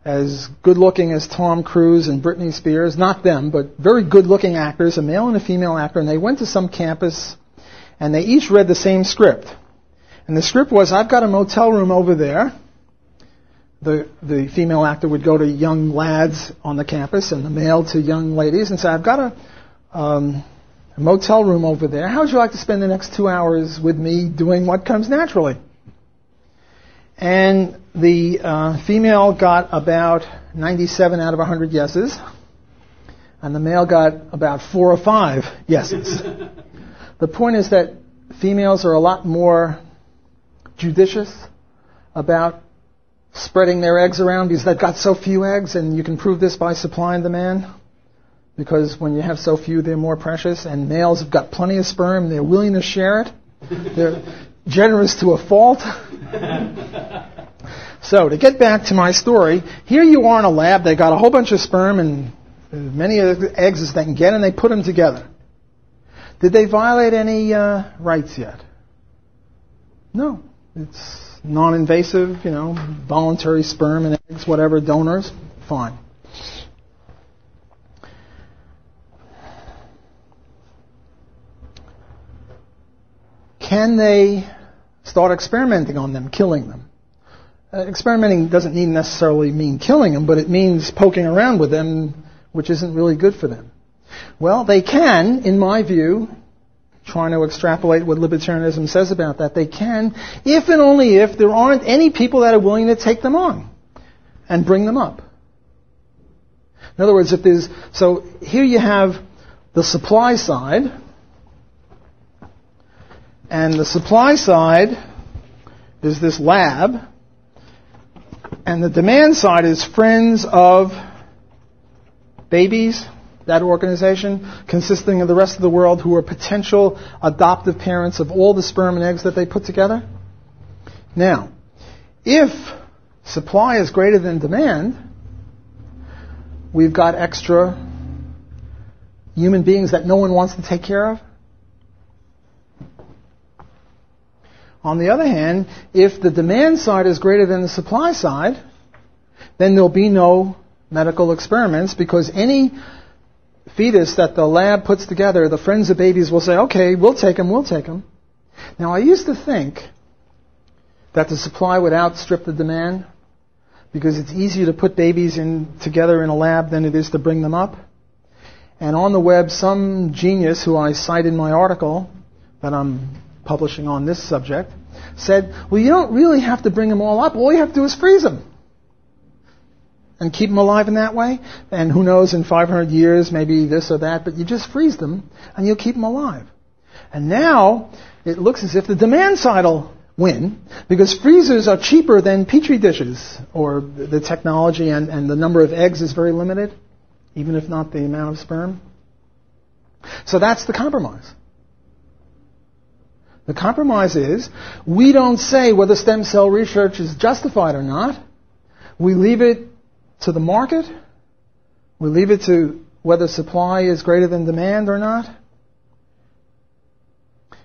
as good-looking as Tom Cruise and Britney Spears. Not them, but very good-looking actors, a male and a female actor, and they went to some campus, and they each read the same script. And the script was, I've got a motel room over there. The female actor would go to young lads on the campus, and the male to young ladies, and say, I've got a motel room over there. How would you like to spend the next 2 hours with me doing what comes naturally? And the female got about 97 out of 100 yeses, and the male got about 4 or 5 yeses. The point is that females are a lot more judicious about spreading their eggs around because they've got so few eggs, and you can prove this by supply and demand. Because when you have so few, they're more precious, and males have got plenty of sperm, they're willing to share it. They're generous to a fault. So, to get back to my story, here you are in a lab, they got a whole bunch of sperm and as many eggs as they can get, and they put them together. Did they violate any rights yet? No. It's non-invasive, voluntary sperm and eggs, whatever, donors, fine. Can they start experimenting on them, killing them? Experimenting doesn't necessarily mean killing them, but it means poking around with them, which isn't really good for them. Well, they can, in my view, trying to extrapolate what libertarianism says about that, they can, if and only if there aren't any people that are willing to take them on and bring them up. In other words, so here you have the supply side, and the supply side is this lab, and the demand side is Friends of Babies, that organization, consisting of the rest of the world who are potential adoptive parents of all the sperm and eggs that they put together. Now, if supply is greater than demand, we've got extra human beings that no one wants to take care of. On the other hand, if the demand side is greater than the supply side, then there'll be no medical experiments, because any fetus that the lab puts together, the friends of babies will say, okay, we'll take them. Now, I used to think that the supply would outstrip the demand, because it's easier to put babies together in a lab than it is to bring them up. And on the web, some genius who I cite in my article that I'm publishing on this subject said, well, you don't really have to bring them all up. All you have to do is freeze them and keep them alive in that way. And who knows, in 500 years, maybe this or that, but you just freeze them and you'll keep them alive. And now it looks as if the demand side will win, because freezers are cheaper than petri dishes, or the technology and the number of eggs is very limited, even if not the amount of sperm. So that's the compromise. The compromise is, we don't say whether stem cell research is justified or not. We leave it to the market. We leave it to whether supply is greater than demand or not.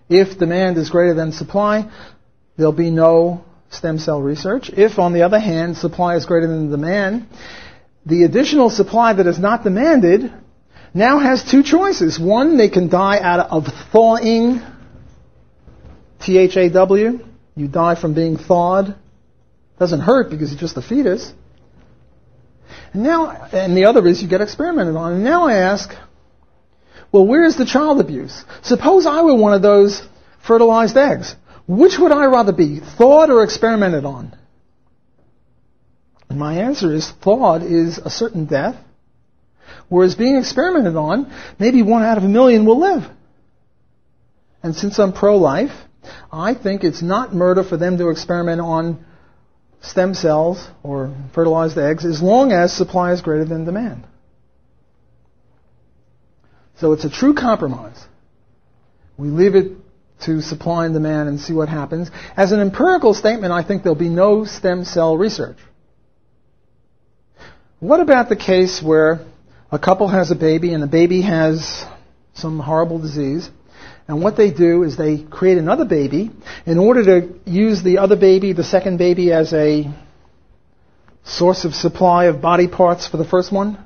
If demand is greater than supply, there'll be no stem cell research. If, on the other hand, supply is greater than demand, the additional supply that is not demanded now has two choices. One, they can die out of thawing, T-H-A-W. You die from being thawed. Doesn't hurt because it's just a fetus. And the other is you get experimented on. And now I ask, well, where's the child abuse? Suppose I were one of those fertilized eggs. Which would I rather be, thawed or experimented on? And my answer is, thawed is a certain death, whereas being experimented on, maybe 1 out of 1,000,000 will live. And since I'm pro-life, I think it's not murder for them to experiment on stem cells or fertilized eggs, as long as supply is greater than demand. So it's a true compromise. We leave it to supply and demand and see what happens. As an empirical statement, I think there'll be no stem cell research. What about the case where a couple has a baby and the baby has some horrible disease, and what they do is they create another baby in order to use the other baby, the second baby, as a source of supply of body parts for the first one?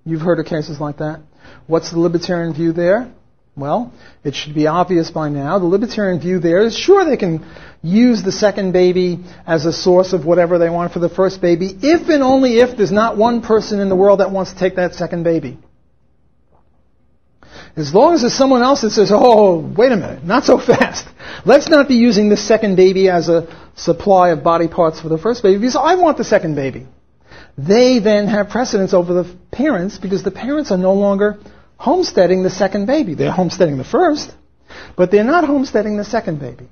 You've heard of cases like that. What's the libertarian view there? Well, it should be obvious by now. The libertarian view there is, sure, they can use the second baby as a source of whatever they want for the first baby, if and only if there's not one person in the world that wants to take that second baby. As long as there's someone else that says, oh, wait a minute, not so fast. Let's not be using the second baby as a supply of body parts for the first baby, because I want the second baby. They then have precedence over the parents, because the parents are no longer homesteading the second baby. They're homesteading the first, but they're not homesteading the second baby.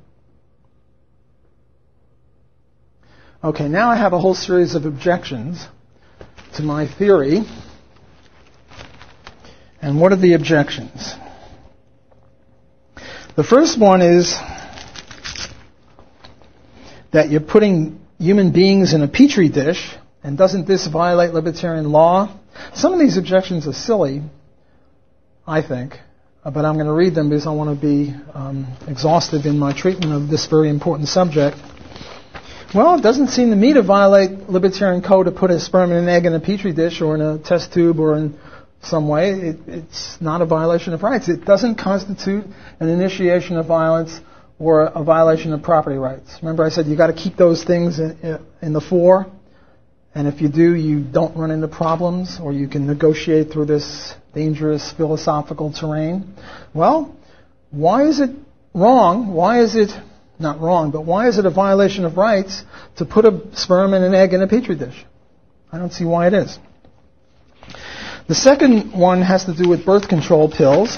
Okay, now I have a whole series of objections to my theory. And what are the objections? The first one is that you're putting human beings in a petri dish, and doesn't this violate libertarian law? Some of these objections are silly, I think, but I'm going to read them because I want to be exhaustive in my treatment of this very important subject. Well, it doesn't seem to me to violate libertarian code to put a sperm and an egg in a petri dish or in a test tube or in some way. It's not a violation of rights. It doesn't constitute an initiation of violence or a violation of property rights. Remember I said you've got to keep those things in the fore, and if you do, you don't run into problems, or you can negotiate through this dangerous philosophical terrain. Well, why is it wrong? Why is it not wrong, but why is it a violation of rights to put a sperm and an egg in a petri dish? I don't see why it is. The second one has to do with birth control pills.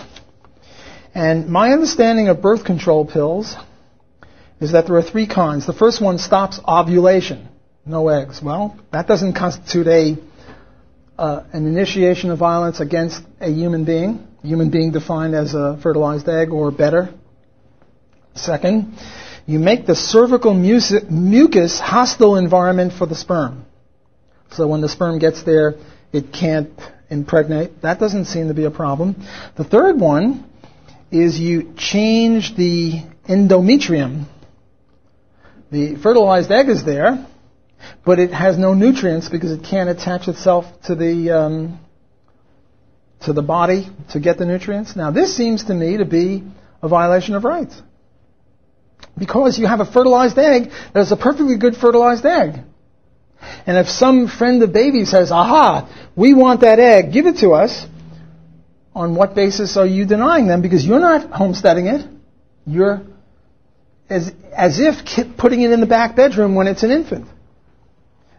And my understanding of birth control pills is that there are 3 kinds. The first one stops ovulation, no eggs. Well, that doesn't constitute an initiation of violence against a human being defined as a fertilized egg or better. Second, you make the cervical mucus hostile environment for the sperm. So when the sperm gets there, it can't impregnate. That doesn't seem to be a problem. The third one is you change the endometrium. The fertilized egg is there, but it has no nutrients because it can't attach itself to the body to get the nutrients. Now, this seems to me to be a violation of rights. Because you have a fertilized egg that is a perfectly good fertilized egg. And if some friend of baby says, aha, we want that egg, give it to us, on what basis are you denying them? Because you're not homesteading it. You're as if putting it in the back bedroom when it's an infant.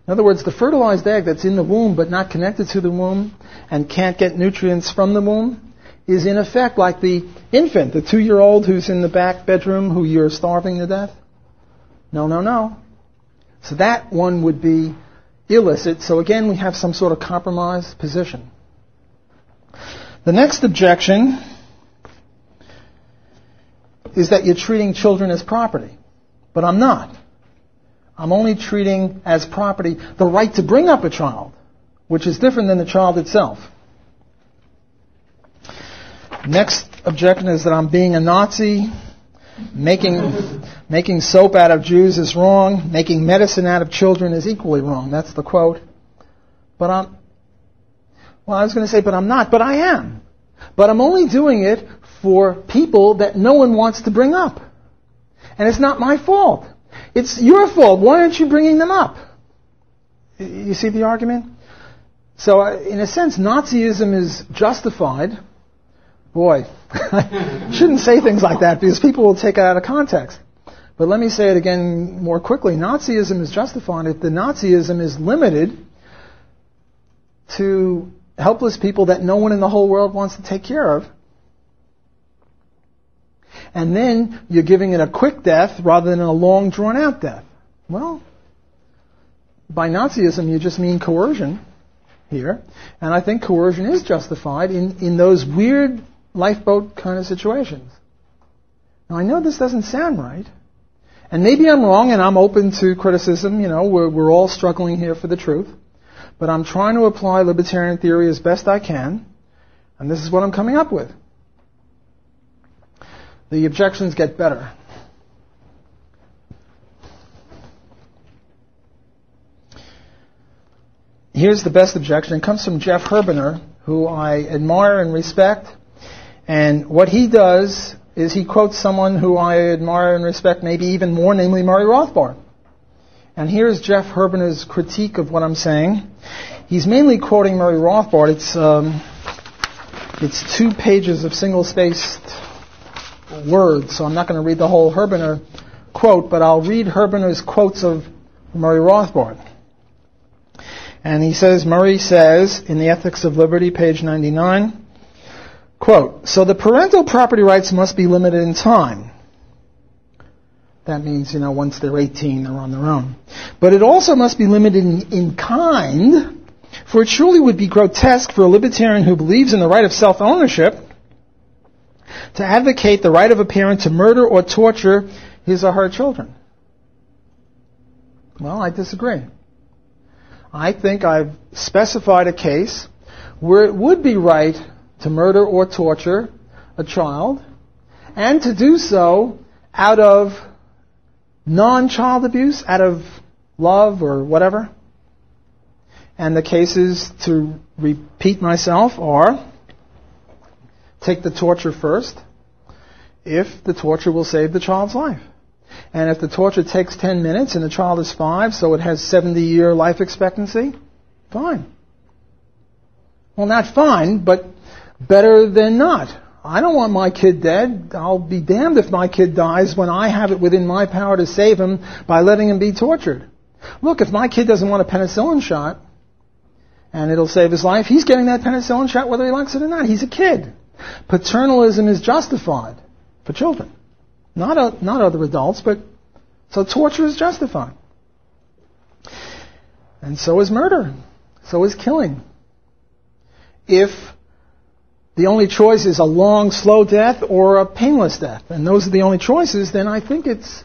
In other words, the fertilized egg that's in the womb but not connected to the womb and can't get nutrients from the womb is in effect like the infant, the 2-year-old who's in the back bedroom who you're starving to death. No. So that one would be illicit. So again, we have some sort of compromise position. The next objection is that you're treating children as property. But I'm not. I'm only treating as property the right to bring up a child, which is different than the child itself. Next objection is that I'm being a Nazi. Making soap out of Jews is wrong. Making medicine out of children is equally wrong. That's the quote. But I was going to say, but I'm not. But I am. But I'm only doing it for people that no one wants to bring up. And it's not my fault. It's your fault. Why aren't you bringing them up? You see the argument? So, in a sense, Nazism is justified. Boy, I shouldn't say things like that because people will take it out of context. But let me say it again more quickly. Nazism is justified if the Nazism is limited to helpless people that no one in the whole world wants to take care of. And then you're giving it a quick death rather than a long, drawn-out death. Well, by Nazism you just mean coercion here. And I think coercion is justified in those weird lifeboat kind of situations. Now, I know this doesn't sound right. And maybe I'm wrong and I'm open to criticism. You know, we're all struggling here for the truth. But I'm trying to apply libertarian theory as best I can. And this is what I'm coming up with. The objections get better. Here's the best objection. It comes from Jeff Herbener, who I admire and respect. And what he does is he quotes someone who I admire and respect maybe even more, namely Murray Rothbard. And here's Jeff Herbener's critique of what I'm saying. He's mainly quoting Murray Rothbard. It's 2 pages of single-spaced words, so I'm not going to read the whole Herbener quote, but I'll read Herbener's quotes of Murray Rothbard. And he says, Murray says, in The Ethics of Liberty, page 99, quote, so the parental property rights must be limited in time. That means, once they're 18, they're on their own. But it also must be limited in kind, for it surely would be grotesque for a libertarian who believes in the right of self-ownership to advocate the right of a parent to murder or torture his or her children. Well, I disagree. I think I've specified a case where it would be right to murder or torture a child, and to do so out of non-child abuse, out of love or whatever. And the cases, to repeat myself, are take the torture first if the torture will save the child's life. And if the torture takes 10 minutes and the child is 5, so it has 70-year life expectancy, fine. Well, not fine, but better than not. I don't want my kid dead. I'll be damned if my kid dies when I have it within my power to save him by letting him be tortured. Look, if my kid doesn't want a penicillin shot and it'll save his life, he's getting that penicillin shot whether he likes it or not. He's a kid. Paternalism is justified for children. Not other adults, but so torture is justified. And so is murder. So is killing. If the only choice is a long, slow death or a painless death, and those are the only choices, then I think it's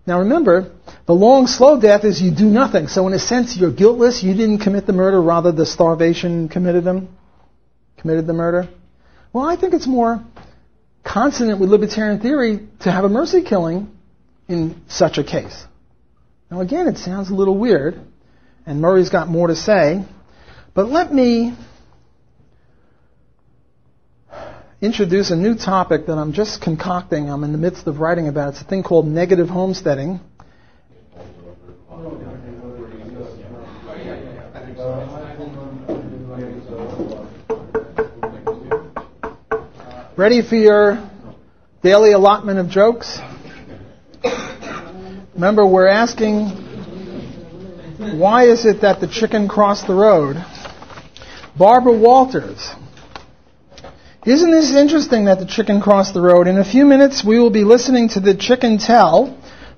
Now remember, the long, slow death is you do nothing. So in a sense, you're guiltless. You didn't commit the murder. Rather, the starvation committed the murder. Well, I think it's more consonant with libertarian theory to have a mercy killing in such a case. Now again, it sounds a little weird, and Murray's got more to say, but let me introduce a new topic that I'm just concocting. I'm in the midst of writing about. It's a thing called negative homesteading. Ready for your daily allotment of jokes? Remember, we're asking, why is it that the chicken crossed the road? Barbara Walters. Isn't this interesting that the chicken crossed the road? In a few minutes, we will be listening to the chicken tell,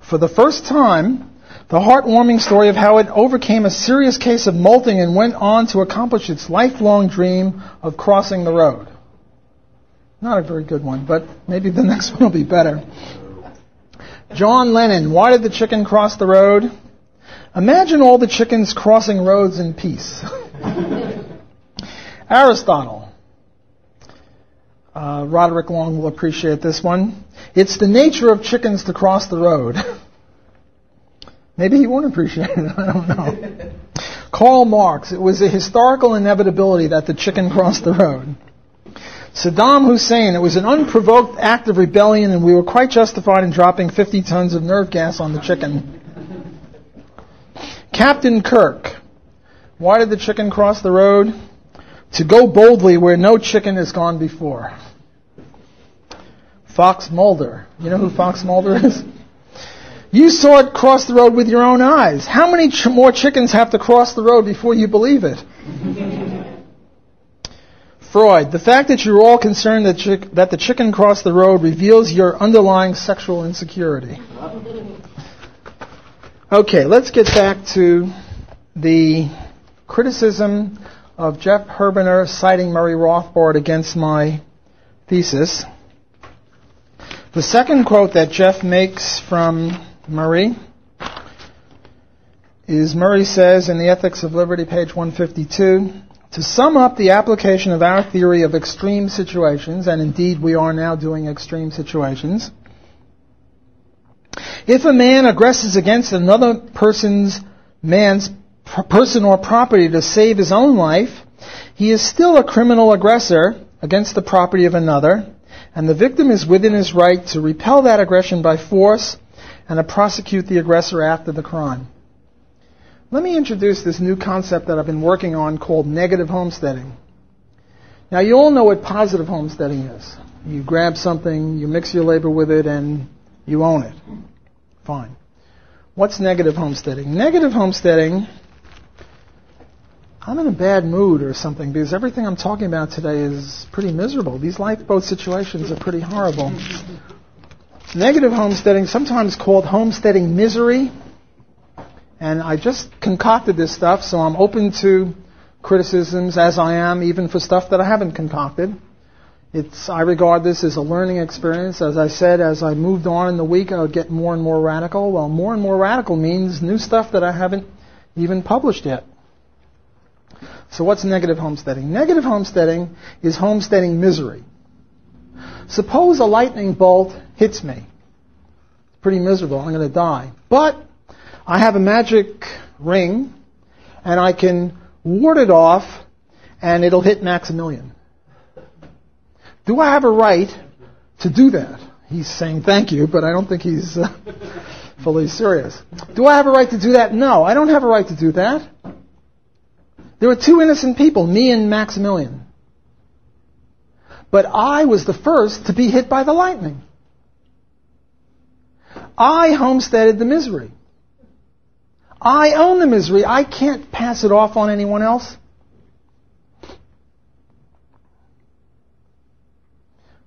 for the first time, the heartwarming story of how it overcame a serious case of molting and went on to accomplish its lifelong dream of crossing the road. Not a very good one, but maybe the next one will be better. John Lennon, why did the chicken cross the road? Imagine all the chickens crossing roads in peace. Aristotle. Roderick Long will appreciate this one. It's the nature of chickens to cross the road. Maybe he won't appreciate it, I don't know. Karl Marx, it was a historical inevitability that the chicken crossed the road. Saddam Hussein, it was an unprovoked act of rebellion and we were quite justified in dropping 50 tons of nerve gas on the chicken. Captain Kirk, why did the chicken cross the road? To go boldly where no chicken has gone before. Fox Mulder, you know who Fox Mulder is? You saw it cross the road with your own eyes. How many more chickens have to cross the road before you believe it? Freud, the fact that you're all concerned that the chicken crossed the road reveals your underlying sexual insecurity. Okay, let's get back to the criticism of Jeff Herbener citing Murray Rothbard against my thesis. The second quote that Jeff makes from Murray is, Murray says in the Ethics of Liberty, page 152, to sum up the application of our theory of extreme situations, and indeed we are now doing extreme situations, if a man aggresses against another person or property to save his own life, he is still a criminal aggressor against the property of another, and the victim is within his right to repel that aggression by force and to prosecute the aggressor after the crime. Let me introduce this new concept that I've been working on called negative homesteading. Now, you all know what positive homesteading is. You grab something, you mix your labor with it, and you own it. Fine. What's negative homesteading? Negative homesteading, I'm in a bad mood or something because everything I'm talking about today is pretty miserable. These lifeboat situations are pretty horrible. Negative homesteading, sometimes called homesteading misery. And I just concocted this stuff, so I'm open to criticisms, as I am even for stuff that I haven't concocted. I regard this as a learning experience. As I said, as I moved on in the week, I would get more and more radical. Well, more and more radical means new stuff that I haven't even published yet. So what's negative homesteading? Negative homesteading is homesteading misery. Suppose a lightning bolt hits me. It's pretty miserable. I'm going to die. But I have a magic ring, and I can ward it off, and it'll hit Maximilian. Do I have a right to do that? He's saying thank you, but I don't think he's fully serious. Do I have a right to do that? No, I don't have a right to do that. There were two innocent people, me and Maximilian. But I was the first to be hit by the lightning. I homesteaded the misery. I own the misery. I can't pass it off on anyone else.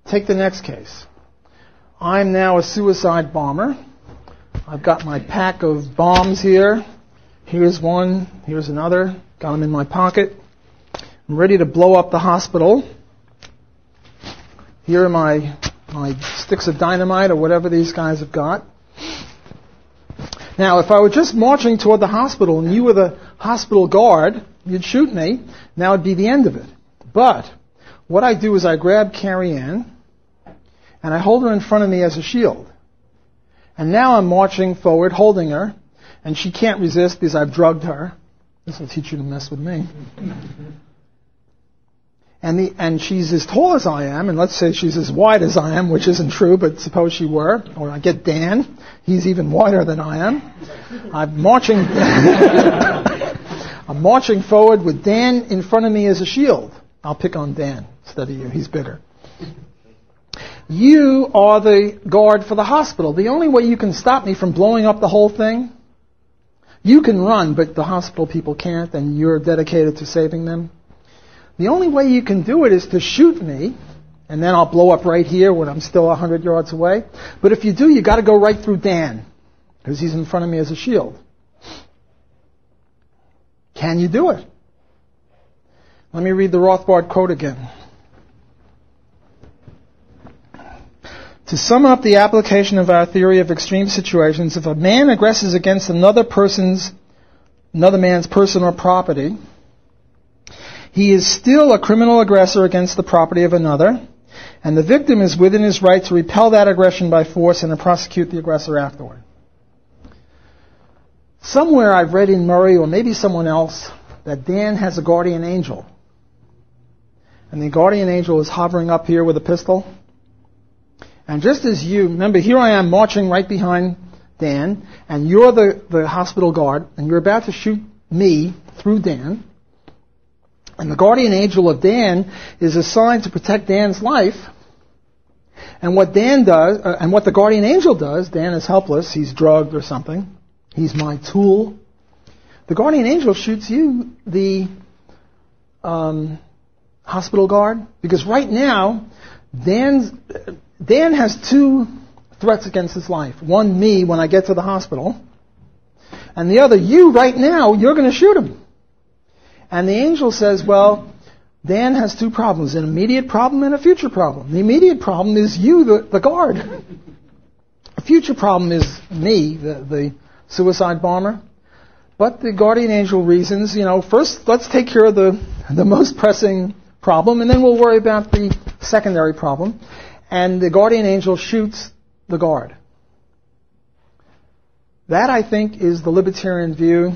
Take the next case. I'm now a suicide bomber. I've got my pack of bombs here. Here's one. Here's another. Got them in my pocket. I'm ready to blow up the hospital. Here are my sticks of dynamite or whatever these guys have got. Now, if I were just marching toward the hospital and you were the hospital guard, you'd shoot me, and that would be the end of it. But what I do is I grab Carrie Ann, and I hold her in front of me as a shield. And now I'm marching forward, holding her, and she can't resist because I've drugged her. This will teach you to mess with me. And she's as tall as I am, and let's say she's as wide as I am, which isn't true, but suppose she were. Or I get Dan. He's even wider than I am. I'm marching forward with Dan in front of me as a shield. I'll pick on Dan instead of you. He's bigger. You are the guard for the hospital. The only way you can stop me from blowing up the whole thing, you can run, but the hospital people can't, and you're dedicated to saving them. The only way you can do it is to shoot me, and then I'll blow up right here when I'm still 100 yards away. But if you do, you got to go right through Dan, because he's in front of me as a shield. Can you do it? Let me read the Rothbard quote again. To sum up the application of our theory of extreme situations, if a man aggresses against another man's person or property, he is still a criminal aggressor against the property of another, and the victim is within his right to repel that aggression by force and to prosecute the aggressor afterward. Somewhere I've read in Murray, or maybe someone else, that Dan has a guardian angel. And the guardian angel is hovering up here with a pistol. And just as you, remember, here I am marching right behind Dan, and you're the hospital guard, and you're about to shoot me through Dan. And the guardian angel of Dan is assigned to protect Dan's life. And what Dan does, and what the guardian angel does, Dan is helpless, he's drugged or something. He's my tool. The guardian angel shoots you, the hospital guard, because right now, Dan has two threats against his life. One, me, when I get to the hospital. And the other, you, right now, you're going to shoot him. And the angel says, well, Dan has two problems, an immediate problem and a future problem. The immediate problem is you, the guard. The future problem is me, the suicide bomber. But the guardian angel reasons, first let's take care of the most pressing problem, and then we'll worry about the secondary problem. And the guardian angel shoots the guard. That, I think, is the libertarian view,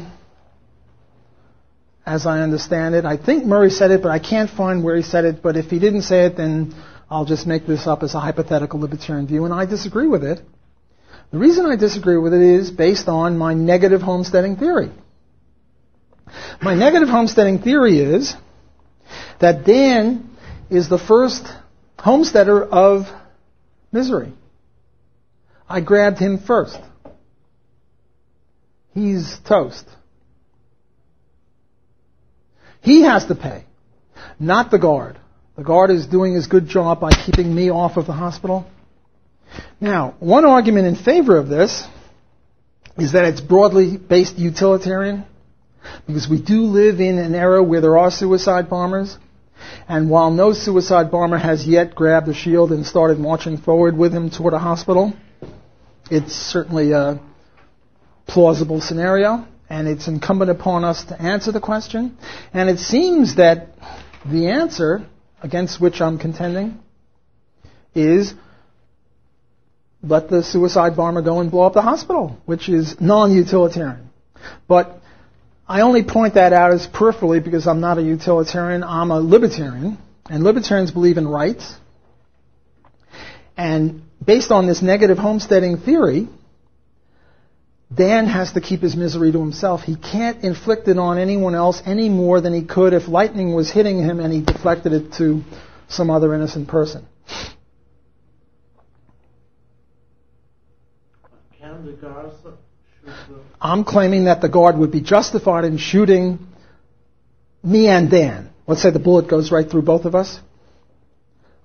as I understand it. I think Murray said it, but I can't find where he said it. But if he didn't say it, then I'll just make this up as a hypothetical libertarian view, and I disagree with it. The reason I disagree with it is based on my negative homesteading theory. My negative homesteading theory is that Dan is the first homesteader of misery. I grabbed him first. He's toast. He has to pay, not the guard. The guard is doing his good job by keeping me off of the hospital. Now, one argument in favor of this is that it's broadly based utilitarian, because we do live in an era where there are suicide bombers, and while no suicide bomber has yet grabbed a shield and started marching forward with him toward a hospital, it's certainly a plausible scenario, and it's incumbent upon us to answer the question. And it seems that the answer, against which I'm contending, is let the suicide bomber go and blow up the hospital, which is non-utilitarian. But I only point that out as peripherally because I'm not a utilitarian, I'm a libertarian, and libertarians believe in rights. And based on this negative homesteading theory, Dan has to keep his misery to himself. He can't inflict it on anyone else any more than he could if lightning was hitting him and he deflected it to some other innocent person. Can the guards shoot the... I'm claiming that the guard would be justified in shooting me and Dan. Let's say the bullet goes right through both of us.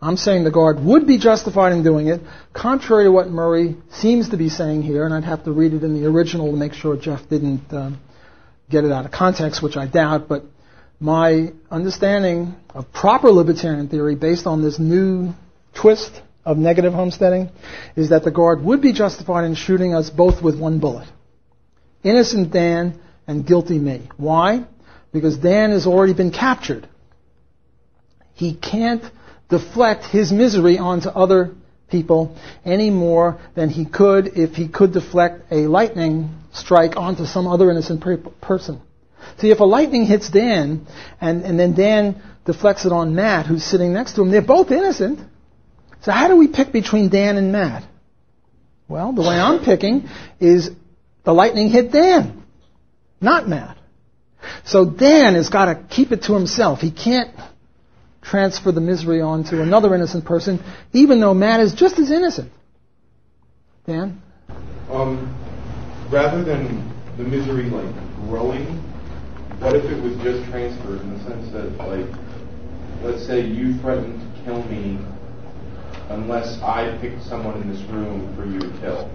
I'm saying the guard would be justified in doing it, contrary to what Murray seems to be saying here, and I'd have to read it in the original to make sure Jeff didn't get it out of context, which I doubt, but my understanding of proper libertarian theory based on this new twist of negative homesteading is that the guard would be justified in shooting us both with one bullet. Innocent Dan and guilty me. Why? Because Dan has already been captured. He can't deflect his misery onto other people any more than he could if he could deflect a lightning strike onto some other innocent person. See, if a lightning hits Dan, and then Dan deflects it on Matt, who's sitting next to him, they're both innocent. So how do we pick between Dan and Matt? Well, the way I'm picking is the lightning hit Dan, not Matt. So Dan has got to keep it to himself. He can't transfer the misery onto another innocent person, even though Matt is just as innocent. Dan? Rather than the misery growing, what if it was just transferred in the sense that, let's say you threatened to kill me unless I picked someone in this room for you to kill.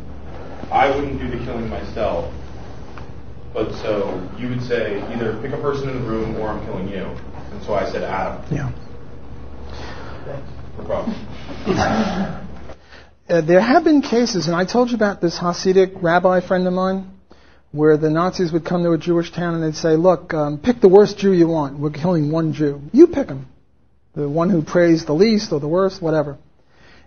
I wouldn't do the killing myself, but so you would say either pick a person in the room or I'm killing you. And so I said Adam. Yeah. No problem. There have been cases, and I told you about this Hasidic rabbi friend of mine, where the Nazis would come to a Jewish town and they'd say, look, pick the worst Jew you want. We're killing one Jew. You pick him. The one who prays the least or the worst, whatever.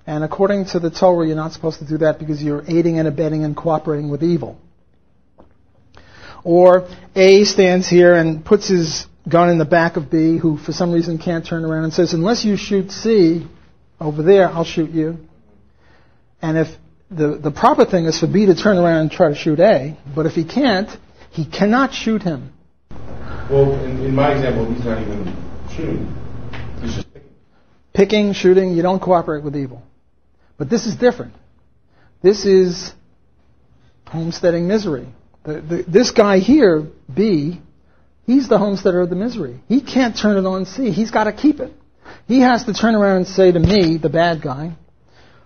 And according to the Torah, you're not supposed to do that because you're aiding and abetting and cooperating with evil. Or A stands here and puts his gun in the back of B, who for some reason can't turn around, and says, unless you shoot C over there, I'll shoot you. And if the proper thing is for B to turn around and try to shoot A, but if he can't, he cannot shoot him. Well, in my example, he's not even shooting. He's just picking. Picking, shooting, you don't cooperate with evil. But this is different. This is homesteading misery. This guy here, B, he's the homesteader of the misery. He can't turn it on C. He's got to keep it. He has to turn around and say to me, the bad guy,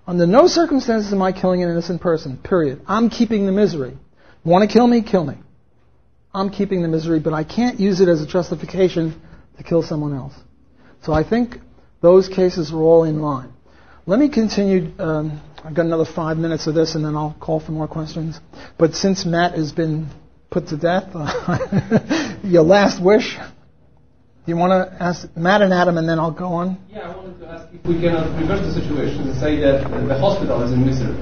under no circumstances am I killing an innocent person, period. I'm keeping the misery. Want to kill me? Kill me. I'm keeping the misery, but I can't use it as a justification to kill someone else. So I think those cases are all in line. Let me continue. I've got another 5 minutes of this, and then I'll call for more questions. But since Matt has been put to death, your last wish? Do you want to ask Matt and Adam, and then I'll go on? Yeah, I wanted to ask if we cannot reverse the situation and say that the hospital is in misery,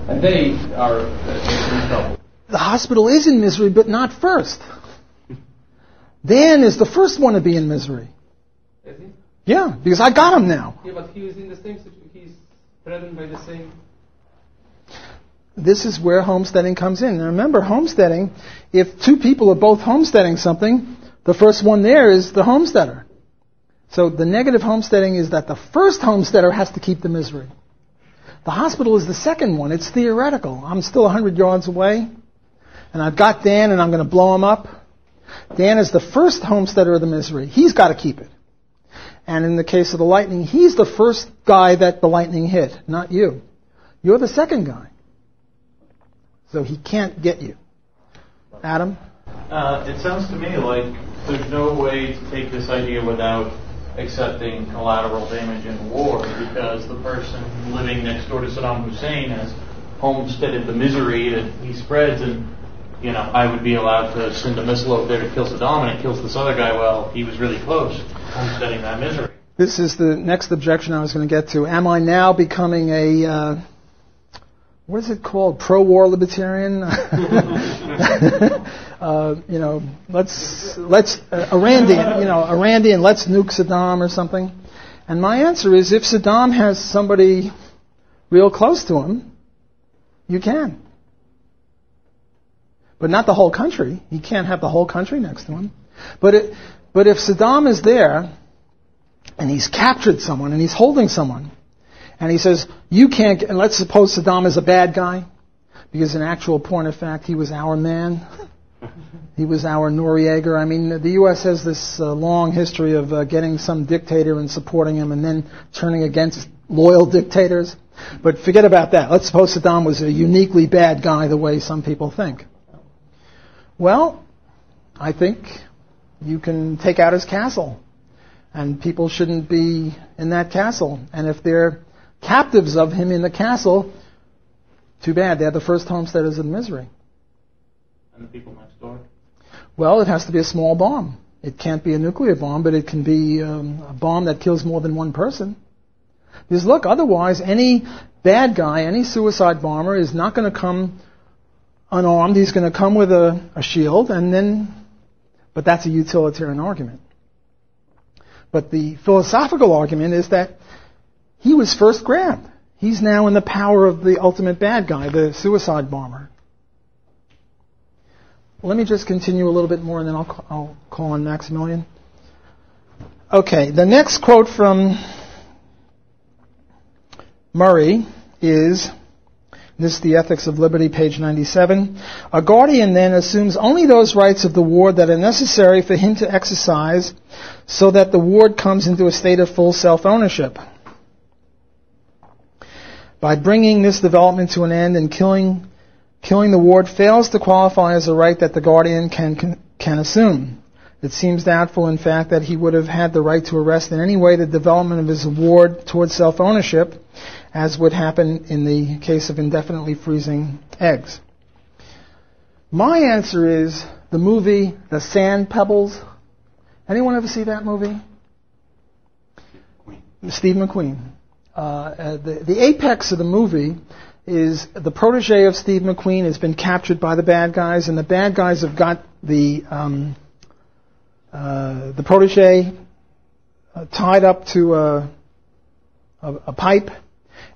and they are in trouble. The hospital is in misery, but not first. Dan is the first one to be in misery. Is he? Yeah, because I got him now. Yeah, but he is in the same situation. He's threatened by the same. This is where homesteading comes in. Now remember, homesteading, if two people are both homesteading something, the first one there is the homesteader. So the negative homesteading is that the first homesteader has to keep the misery. The hospital is the second one. It's theoretical. I'm still 100 yards away, and I've got Dan, and I'm going to blow him up. Dan is the first homesteader of the misery. He's got to keep it. And in the case of the lightning, he's the first guy that the lightning hit, not you. You're the second guy. So he can't get you. Adam? It sounds to me like there's no way to take this idea without accepting collateral damage in war, because the person living next door to Saddam Hussein has homesteaded the misery that he spreads, and I would be allowed to send a missile over there to kill Saddam, and it kills this other guy. Well, he was really close, homesteading that misery. This is the next objection I was going to get to. Am I now becoming a what is it called? Pro-war libertarian? Let's Irandian, let's nuke Saddam or something. And my answer is, if Saddam has somebody real close to him, you can. But not the whole country. He can't have the whole country next to him. But if Saddam is there, and he's captured someone, and he's holding someone, and he says, you can't, and let's suppose Saddam is a bad guy, because in actual point of fact, he was our man. He was our Noriega. I mean, the U.S. has this long history of getting some dictator and supporting him and then turning against loyal dictators. But forget about that. Let's suppose Saddam was a uniquely bad guy the way some people think. Well, I think you can take out his castle. And people shouldn't be in that castle. And if they're captives of him in the castle, too bad. They're the first homesteaders of misery. and the people next door? Well, it has to be a small bomb. It can't be a nuclear bomb, but it can be a bomb that kills more than one person. Because look, otherwise, any bad guy, any suicide bomber is not going to come unarmed. He's going to come with a shield, but that's a utilitarian argument. But the philosophical argument is that he was first grabbed. He's now in the power of the ultimate bad guy, the suicide bomber. Let me just continue a little bit more, and then I'll call on Maximilian. Okay, the next quote from Murray is, this is The Ethics of Liberty, page 97. A guardian then assumes only those rights of the ward that are necessary for him to exercise so that the ward comes into a state of full self-ownership. By bringing this development to an end and killing the ward fails to qualify as a right that the guardian can assume. It seems doubtful, in fact, that he would have had the right to arrest in any way the development of his ward towards self-ownership, as would happen in the case of indefinitely freezing eggs. My answer is the movie The Sand Pebbles. Anyone ever see that movie? Steve McQueen. The apex of the movie is the protege of Steve McQueen has been captured by the bad guys, and the bad guys have got the protege tied up to a pipe,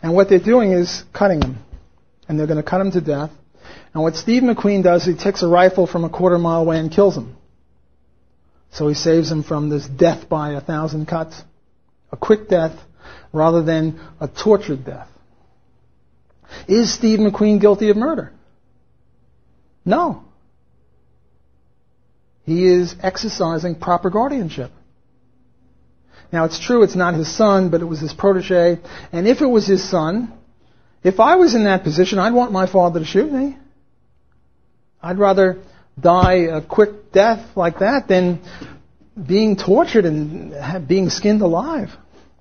and what they're doing is cutting him, and they're going to cut him to death. And what Steve McQueen does, he takes a rifle from a quarter-mile away and kills him. So he saves him from this death by 1,000 cuts, a quick death rather than a tortured death. Is Steve McQueen guilty of murder? No. He is exercising proper guardianship. Now, it's true it's not his son, but it was his protege. And if it was his son, if I was in that position, I'd want my father to shoot me. I'd rather die a quick death like that than being tortured and being skinned alive.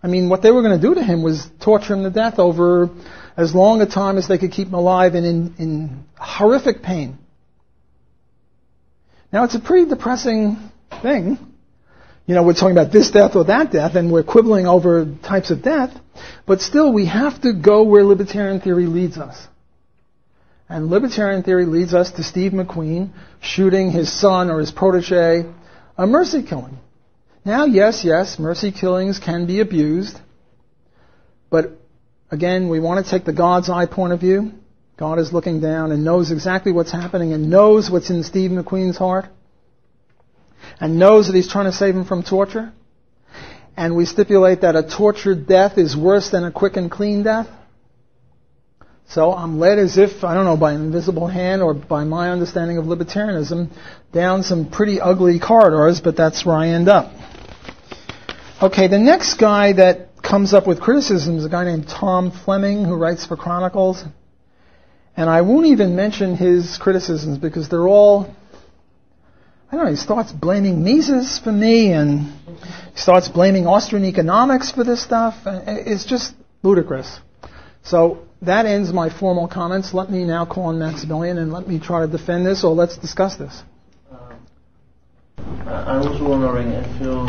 I mean, what they were going to do to him was torture him to death over as long a time as they could keep him alive and in horrific pain. Now, it's a pretty depressing thing. You know, we're talking about this death or that death, and we're quibbling over types of death, but still we have to go where libertarian theory leads us. And libertarian theory leads us to Steve McQueen shooting his son or his protege, a mercy killing. Now, yes, mercy killings can be abused, but again, we want to take the God's eye point of view. God is looking down and knows exactly what's happening and knows what's in Steve McQueen's heart and knows that he's trying to save him from torture. And we stipulate that a tortured death is worse than a quick and clean death. So I'm led as if, I don't know, by an invisible hand or by my understanding of libertarianism, down some pretty ugly corridors, but that's where I end up. Okay, the next guy that comes up with criticism is a guy named Tom Fleming, who writes for Chronicles. And I won't even mention his criticisms because they're all, I don't know, he starts blaming Mises for me, and he starts blaming Austrian economics for this stuff. It's just ludicrous. So that ends my formal comments. Let me now call on Maximilian and let me try to defend this, or let's discuss this. I was wondering if you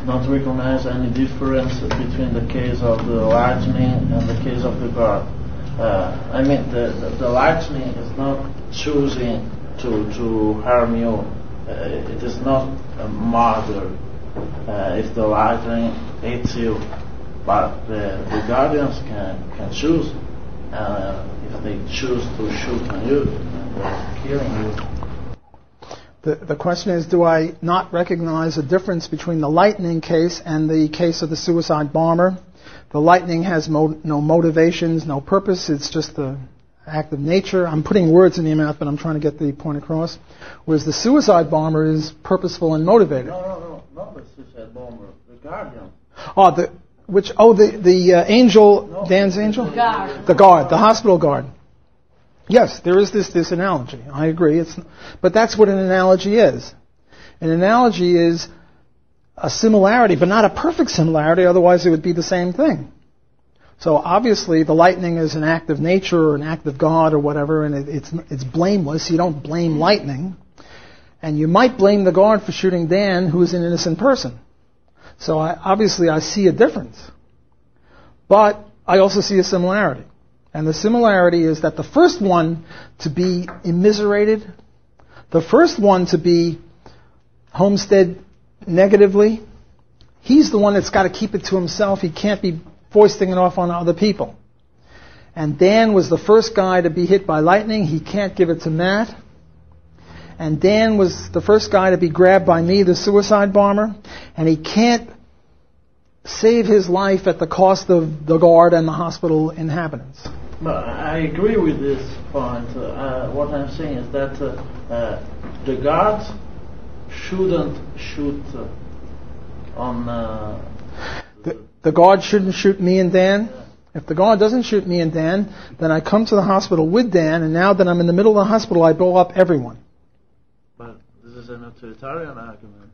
not recognize any difference between the case of the lightning and the case of the guard. I mean, the lightning is not choosing to harm you. It is not a murder if the lightning hits you. But the guardians can choose. If they choose to shoot on you, they're killing you. The question is, do I not recognize a difference between the lightning case and the case of the suicide bomber? The lightning has no motivations, no purpose. It's just the act of nature. I'm putting words in your mouth, but I'm trying to get the point across. Whereas the suicide bomber is purposeful and motivated. No, not the suicide bomber. The guardian. The angel, no, Dan's angel? The guard, the hospital guard. Yes, there is this analogy. I agree. But that's what an analogy is. An analogy is a similarity, but not a perfect similarity, otherwise it would be the same thing. So obviously the lightning is an act of nature or an act of God or whatever, and it's blameless. You don't blame lightning. And you might blame the guard for shooting Dan, who is an innocent person. So obviously I see a difference. But I also see a similarity. And the similarity is that the first one to be immiserated, the first one to be homestead negatively, he's the one that's got to keep it to himself. He can't be foisting it off on other people. And Dan was the first guy to be hit by lightning. He can't give it to Matt. And Dan was the first guy to be grabbed by me, the suicide bomber. And he can't save his life at the cost of the guard and the hospital inhabitants. But I agree with this point. What I'm saying is that the guards shouldn't shoot on... The guard shouldn't shoot me and Dan. If the guard doesn't shoot me and Dan, then I come to the hospital with Dan, and now that I'm in the middle of the hospital, I blow up everyone. But this is an utilitarian argument.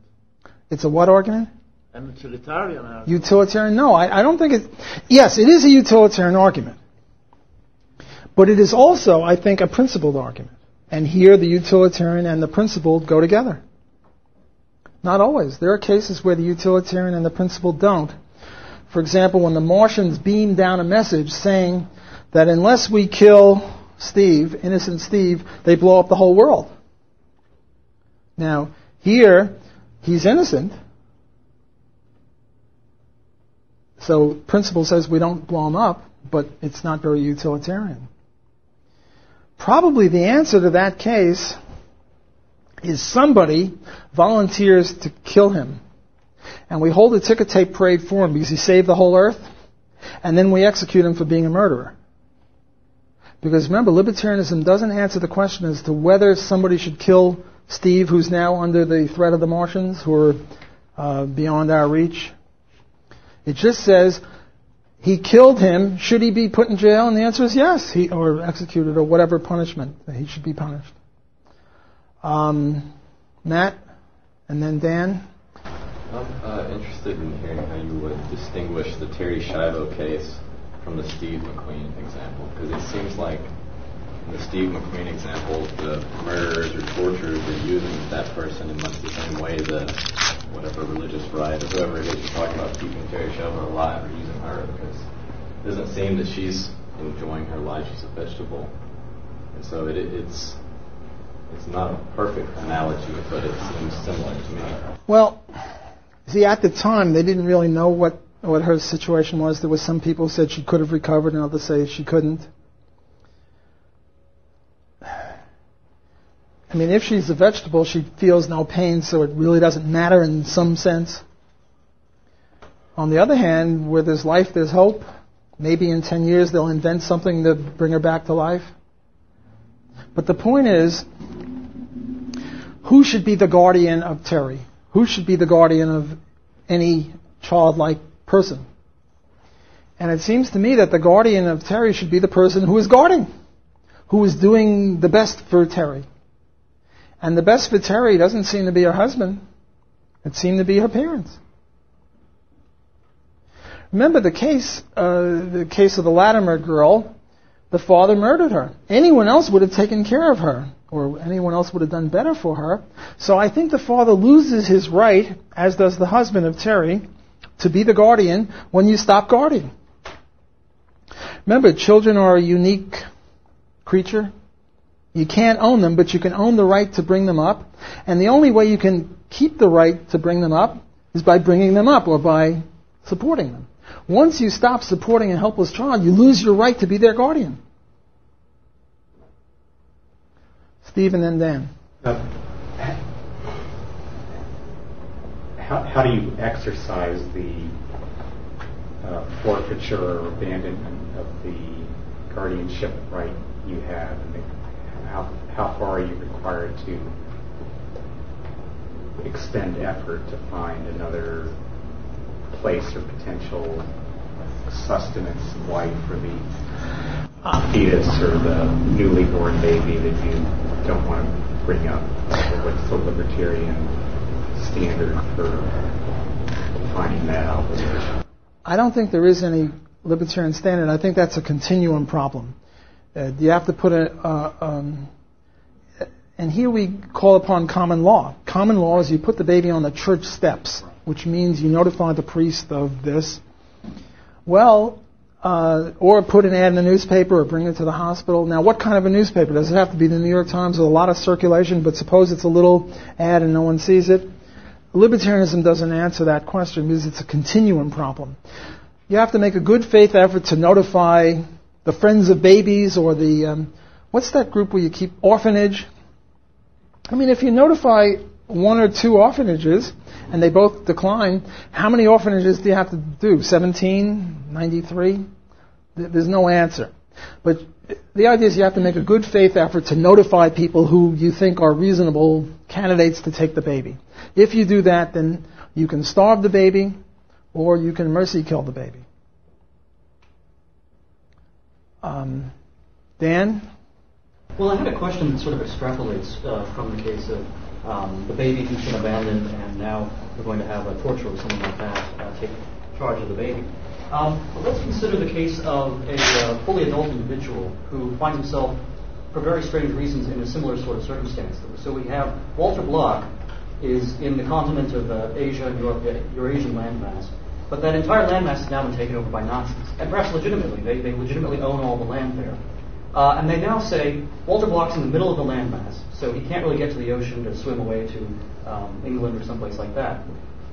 It's a what argument? An utilitarian argument. Utilitarian? No, I don't think it... Yes, it is a utilitarian argument. But it is also, I think, a principled argument. And here the utilitarian and the principled go together. Not always. There are cases where the utilitarian and the principled don't. For example, when the Martians beam down a message saying that unless we kill Steve, innocent Steve, they blow up the whole world. Now, here, he's innocent. So principle says we don't blow him up, but it's not very utilitarian. Probably the answer to that case is somebody volunteers to kill him. And we hold a ticker tape parade for him because he saved the whole earth. And then we execute him for being a murderer. Because remember, libertarianism doesn't answer the question as to whether somebody should kill Steve, who's now under the threat of the Martians, who are beyond our reach. It just says, he killed him. Should he be put in jail? And the answer is yes, or executed, or whatever punishment that he should be punished. Matt, and then Dan. I'm interested in hearing how you would distinguish the Terry Schiavo case from the Steve McQueen example, because it seems like in the Steve McQueen example, the murderers or torturers are using that person in much the same way that whatever religious right or whoever it is you're talking about keeping Terry Schiavo alive are using her, because it doesn't seem that she's enjoying her life. She's a vegetable. And so it's not a perfect analogy, but it seems similar to me. Well, see, at the time, they didn't really know what her situation was. There was some people who said she could have recovered, and others say she couldn't. I mean, if she's a vegetable, she feels no pain, so it really doesn't matter in some sense. On the other hand, where there's life, there's hope. Maybe in 10 years they'll invent something to bring her back to life. But the point is, who should be the guardian of Terry? Who should be the guardian of any childlike person? And it seems to me that the guardian of Terry should be the person who is guarding, who is doing the best for Terry. And the best for Terry doesn't seem to be her husband. It seemed to be her parents. Remember the case of the Latimer girl. The father murdered her. Anyone else would have taken care of her, or anyone else would have done better for her. So I think the father loses his right, as does the husband of Terry, to be the guardian when you stop guarding. Remember, children are a unique creature. You can't own them, but you can own the right to bring them up. And the only way you can keep the right to bring them up is by bringing them up or by supporting them. Once you stop supporting a helpless child, you lose your right to be their guardian. Steve and then Dan. How do you exercise the forfeiture or abandonment of the guardianship right you have? And how far are you required to expend effort to find another place or potential sustenance wife for the fetus or the newly born baby that you don't want to bring up? What's the libertarian standard for finding that obligation? I don't think there is any libertarian standard, I think that's a continuum problem. You have to put and here we call upon common law. Common law is you put the baby on the church steps, which means you notify the priest of this. Well, or put an ad in the newspaper or bring it to the hospital. Now, what kind of a newspaper? Does it have to be the New York Times with a lot of circulation, but suppose it's a little ad and no one sees it? Libertarianism doesn't answer that question because it's a continuum problem. You have to make a good faith effort to notify the Friends of Babies or the, what's that group where you keep orphanage? I mean, if you notify one or two orphanages and they both decline, how many orphanages do you have to do? 17? 93? There's no answer. But the idea is you have to make a good faith effort to notify people who you think are reasonable candidates to take the baby. If you do that, then you can starve the baby or you can mercy kill the baby. Dan? Well, I had a question that sort of extrapolates from the case of the baby who's been abandoned and now we're going to have a torture or something like that take charge of the baby. But let's consider the case of a fully adult individual who finds himself, for very strange reasons, in a similar sort of circumstance. So we have Walter Block is in the continent of Asia and Europe, Eurasian landmass. But that entire landmass has now been taken over by Nazis. And perhaps legitimately. They legitimately own all the land there. And they now say, Walter Block's in the middle of the landmass, so he can't really get to the ocean to swim away to England or someplace like that.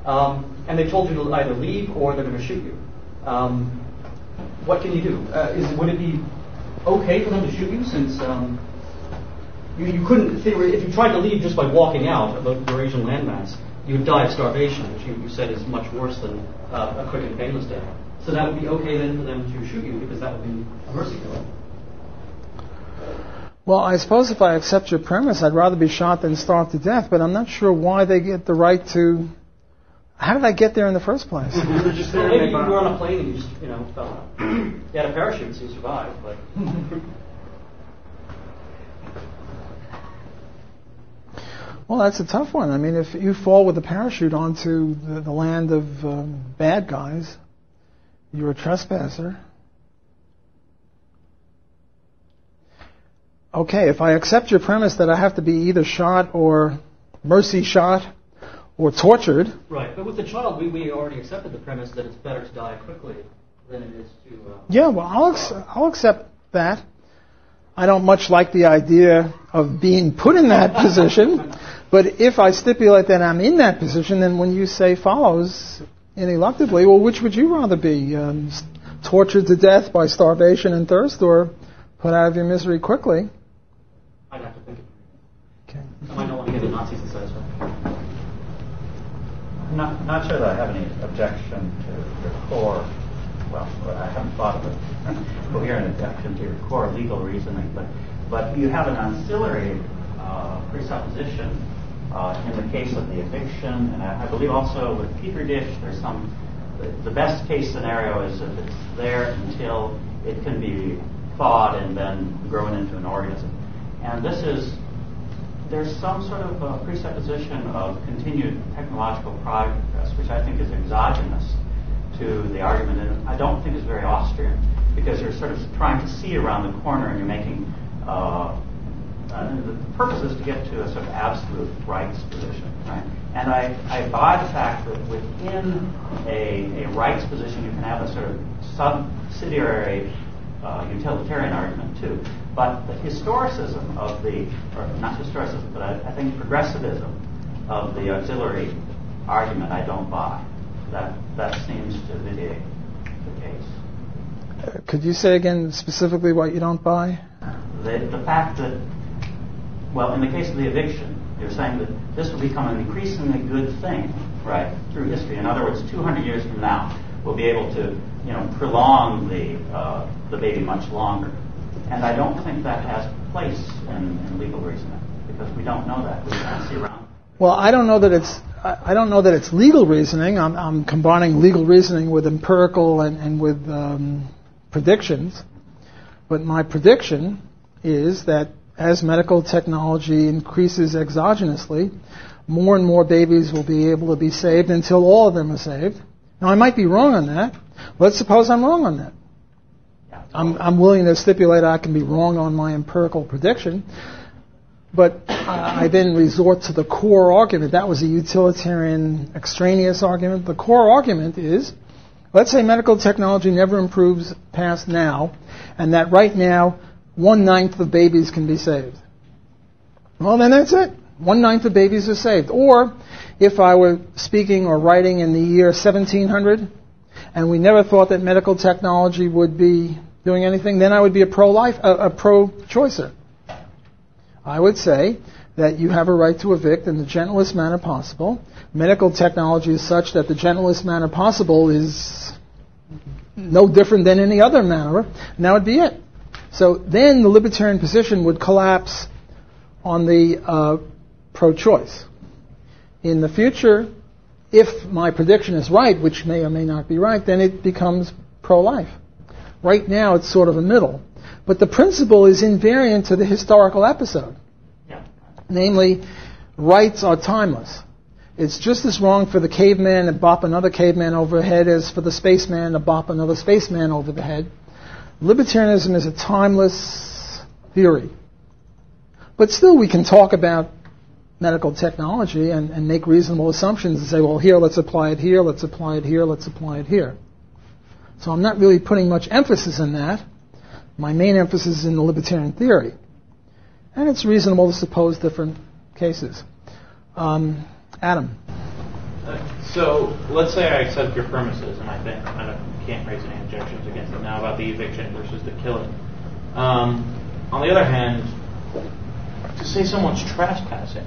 And they've told you to either leave or they're going to shoot you. What can you do? Would it be okay for them to shoot you since you couldn't, if you tried to leave just by walking out of the Eurasian landmass, you would die of starvation, which you said is much worse than a quick and painless death. So that would be okay then for them to shoot you because that would be a mercy killing. Well, I suppose if I accept your premise, I'd rather be shot than starve to death, but I'm not sure why they get the right to... How did I get there in the first place? Well, maybe you were on a plane and you just, fell out. You had a parachute, so you survived, but... Well, that's a tough one. I mean, if you fall with a parachute onto the land of bad guys, you're a trespasser. Okay, if I accept your premise that I have to be either shot or mercy shot or tortured... Right, but with the child, we already accepted the premise that it's better to die quickly than it is to... Yeah, well, I'll accept that. I don't much like the idea of being put in that position, but if I stipulate that I'm in that position, then when you say follows ineluctably, well, which would you rather be? Tortured to death by starvation and thirst or put out of your misery quickly? I'd have to think of it. Okay. I might not want to get the Nazis to satisfy. I'm not sure that I have any objection to your core, well, I haven't thought of it, coherent objection to your core legal reasoning, but you have an ancillary presupposition in the case of the eviction, and I believe also with Petri dish, there's the best case scenario is if it's there until it can be thawed and then grown into an organism. And there's some sort of presupposition of continued technological progress, which I think is exogenous to the argument, and I don't think is very Austrian, because you're sort of trying to see around the corner and you're making, the purpose is to get to a sort of absolute rights position, right? And I buy the fact that within a rights position you can have a sort of subsidiary utilitarian argument too. But the historicism of or not historicism, but I think progressivism of the auxiliary argument I don't buy. That seems to vitiate the case. Could you say again specifically what you don't buy? The fact that, well, in the case of the eviction, you're saying that this will become an increasingly good thing, right, through history. In other words, 200 years from now, we'll be able to, prolong the baby much longer. And I don't think that has place in legal reasoning because we don't know that. We can't see around. Well, I don't know that it's legal reasoning. I'm combining legal reasoning with empirical and with predictions. But my prediction is that as medical technology increases exogenously, more and more babies will be able to be saved until all of them are saved. Now, I might be wrong on that. Let's suppose I'm wrong on that. I'm willing to stipulate I can be wrong on my empirical prediction, but I then resort to the core argument. That was a utilitarian, extraneous argument. The core argument is, let's say medical technology never improves past now, and that right now 1/9 of babies can be saved. Well, then that's it. 1/9 of babies are saved. Or if I were speaking or writing in the year 1700, and we never thought that medical technology would be doing anything, then I would be a pro-choicer. I would say that you have a right to evict in the gentlest manner possible. Medical technology is such that the gentlest manner possible is no different than any other manner, and that would be it. So then the libertarian position would collapse on the pro-choice. In the future, if my prediction is right, which may or may not be right, then it becomes pro-life. Right now, it's sort of a middle. But the principle is invariant to the historical episode. Yeah. Namely, rights are timeless. It's just as wrong for the caveman to bop another caveman over the head as for the spaceman to bop another spaceman over the head. Libertarianism is a timeless theory. But still, we can talk about medical technology and make reasonable assumptions and say, well, here, let's apply it here, let's apply it here, let's apply it here. So I'm not really putting much emphasis in that. My main emphasis is in the libertarian theory. And it's reasonable to suppose different cases. Adam. So let's say I accept your premises, and I think I can't raise any objections against them now about the eviction versus the killing. On the other hand, to say someone's trespassing,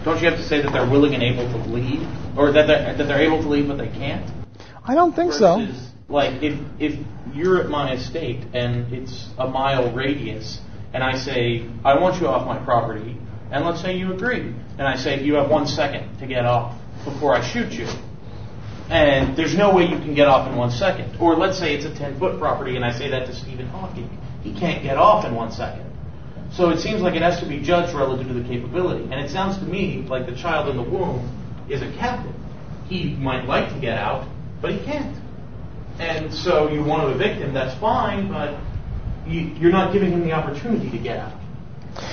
don't you have to say that they're willing and able to leave, or that they're able to leave but they can't? I don't think so. Like if you're at my estate and it's a mile radius, and I say I want you off my property, and let's say you agree, and I say you have 1 second to get off before I shoot you, and there's no way you can get off in 1 second. Or let's say it's a 10-foot property, and I say that to Stephen Hawking, he can't get off in 1 second. So it seems like it has to be judged relative to the capability. And it sounds to me like the child in the womb is a captive. He might like to get out, but he can't. And so you want to evict him, that's fine, but you're not giving him the opportunity to get out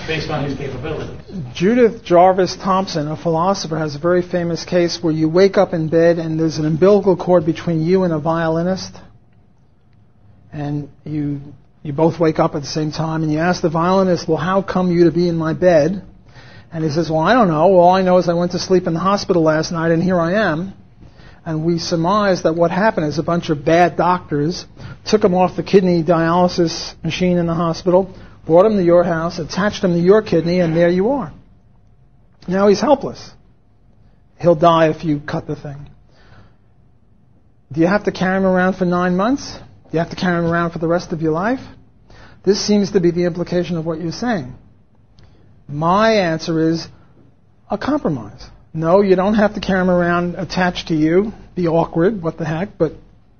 based on his capabilities. Judith Jarvis Thompson, a philosopher, has a very famous case where you wake up in bed and there's an umbilical cord between you and a violinist, and you both wake up at the same time, and you ask the violinist, well, how come you to be in my bed? And he says, well, I don't know. All I know is I went to sleep in the hospital last night, and here I am. And we surmise that what happened is a bunch of bad doctors took him off the kidney dialysis machine in the hospital, brought him to your house, attached him to your kidney, and there you are. Now he's helpless. He'll die if you cut the thing. Do you have to carry him around for 9 months? Do you have to carry him around for the rest of your life? This seems to be the implication of what you're saying. My answer is a compromise. No, you don't have to carry him around attached to you. Be awkward, what the heck, but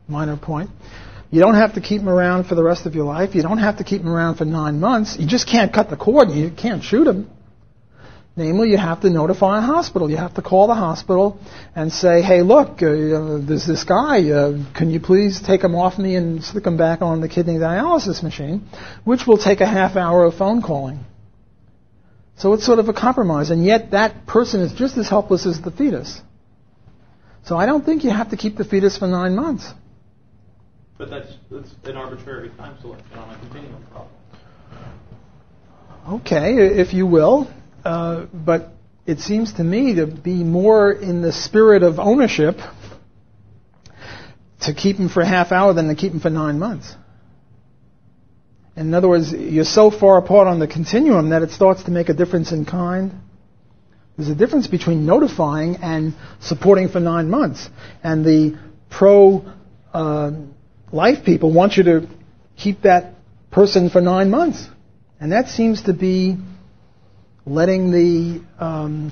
minor point. You don't have to keep him around for the rest of your life. You don't have to keep him around for 9 months. You just can't cut the cord and you can't shoot him. Namely, you have to notify a hospital. You have to call the hospital and say, hey, look, there's this guy. Can you please take him off me and stick him back on the kidney dialysis machine, which will take a half hour of phone calling. So it's sort of a compromise, and yet that person is just as helpless as the fetus. So I don't think you have to keep the fetus for 9 months. But that's an arbitrary time selection on a continuum problem. Okay, if you will. But it seems to me to be more in the spirit of ownership to keep him for a half hour than to keep him for 9 months. In other words, you're so far apart on the continuum that it starts to make a difference in kind. There's a difference between notifying and supporting for 9 months. And the pro-life people want you to keep that person for 9 months. And that seems to be letting the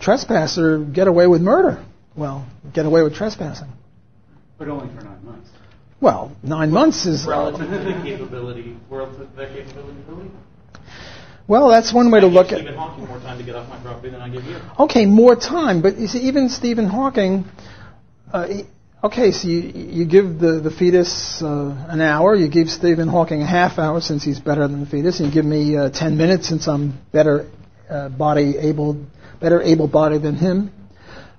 trespasser get away with murder. Well, get away with trespassing. But only for 9 months. Well, 9 months is... Relative to the capability, relative to their capability to leave. Well, that's one way to look at... Stephen Hawking more time to get off my property than I give you. Okay, more time, but you see, even Stephen Hawking, Okay, so you give the fetus an hour, you give Stephen Hawking a half hour since he's better than the fetus, and you give me 10 minutes since I'm better able-bodied than him.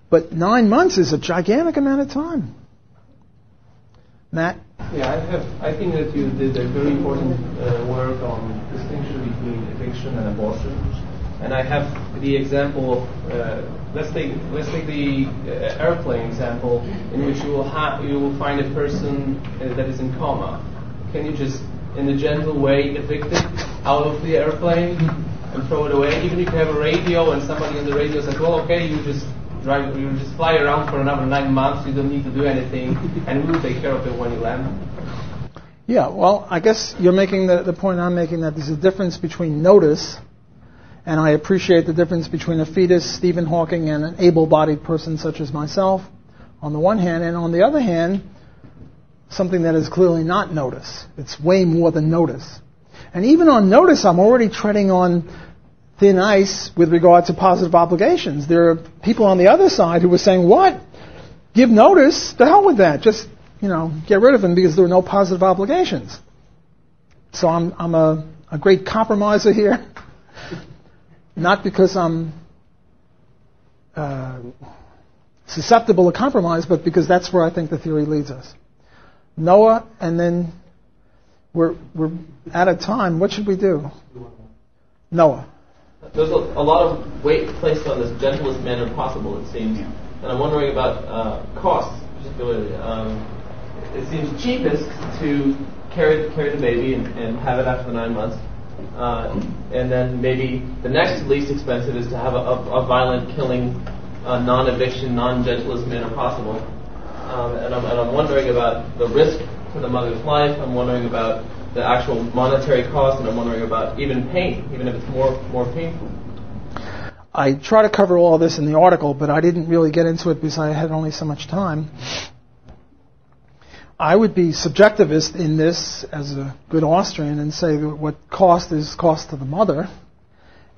But 9 months is a gigantic amount of time. Matt? Yeah, I think that you did a very important work on distinction between eviction and abortion. And I have the example of let's take the airplane example, in which you will find a person that is in coma. Can you just, in a gentle way, evict it out of the airplane and throw it away? Even if you have a radio and somebody on the radio says, "Well, okay, you just fly around for another 9 months. You don't need to do anything, and we will take care of it when you land." Yeah, well, I guess you're making the point I'm making, that there's a difference between notice. And I appreciate the difference between a fetus, Stephen Hawking, and an able-bodied person such as myself, on the one hand. And on the other hand, something that is clearly not notice. It's way more than notice. And even on notice, I'm already treading on thin ice with regard to positive obligations. There are people on the other side who are saying, what? Give notice? The hell with that. Just, get rid of him because there are no positive obligations. So I'm a great compromiser here. Not because I'm susceptible to compromise, but because that's where I think the theory leads us. Noah, and then we're out of time. What should we do? Noah. There's a lot of weight placed on this gentlest manner possible, it seems. And I'm wondering about costs, particularly. It seems cheapest to carry the baby and have it after the 9 months. And then maybe the next least expensive is to have a violent killing, non-eviction, non-gentlest manner possible. And I'm wondering about the risk to the mother's life. I'm wondering about the actual monetary cost, and I'm wondering about even pain, even if it's more painful. I try to cover all this in the article, but I didn't really get into it because I had only so much time. I would be subjectivist in this as a good Austrian and say that what cost is cost to the mother.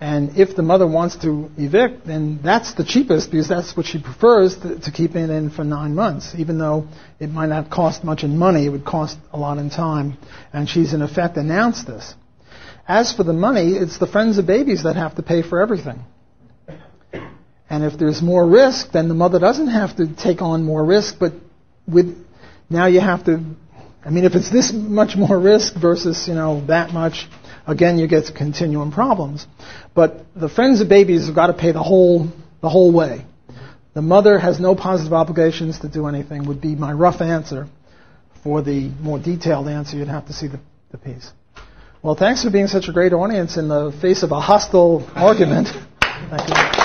And if the mother wants to evict, then that's the cheapest because that's what she prefers, to keep it in for 9 months. Even though it might not cost much in money, it would cost a lot in time. And she's in effect announced this. As for the money, it's the friends of babies that have to pay for everything. And if there's more risk, then the mother doesn't have to take on more risk, but now you have to, if it's this much more risk versus, that much, again, you get continuum problems. But the friends of babies have got to pay the whole way. The mother has no positive obligations to do anything, would be my rough answer. For the more detailed answer, you'd have to see the piece. Well, thanks for being such a great audience in the face of a hostile argument. Thank you.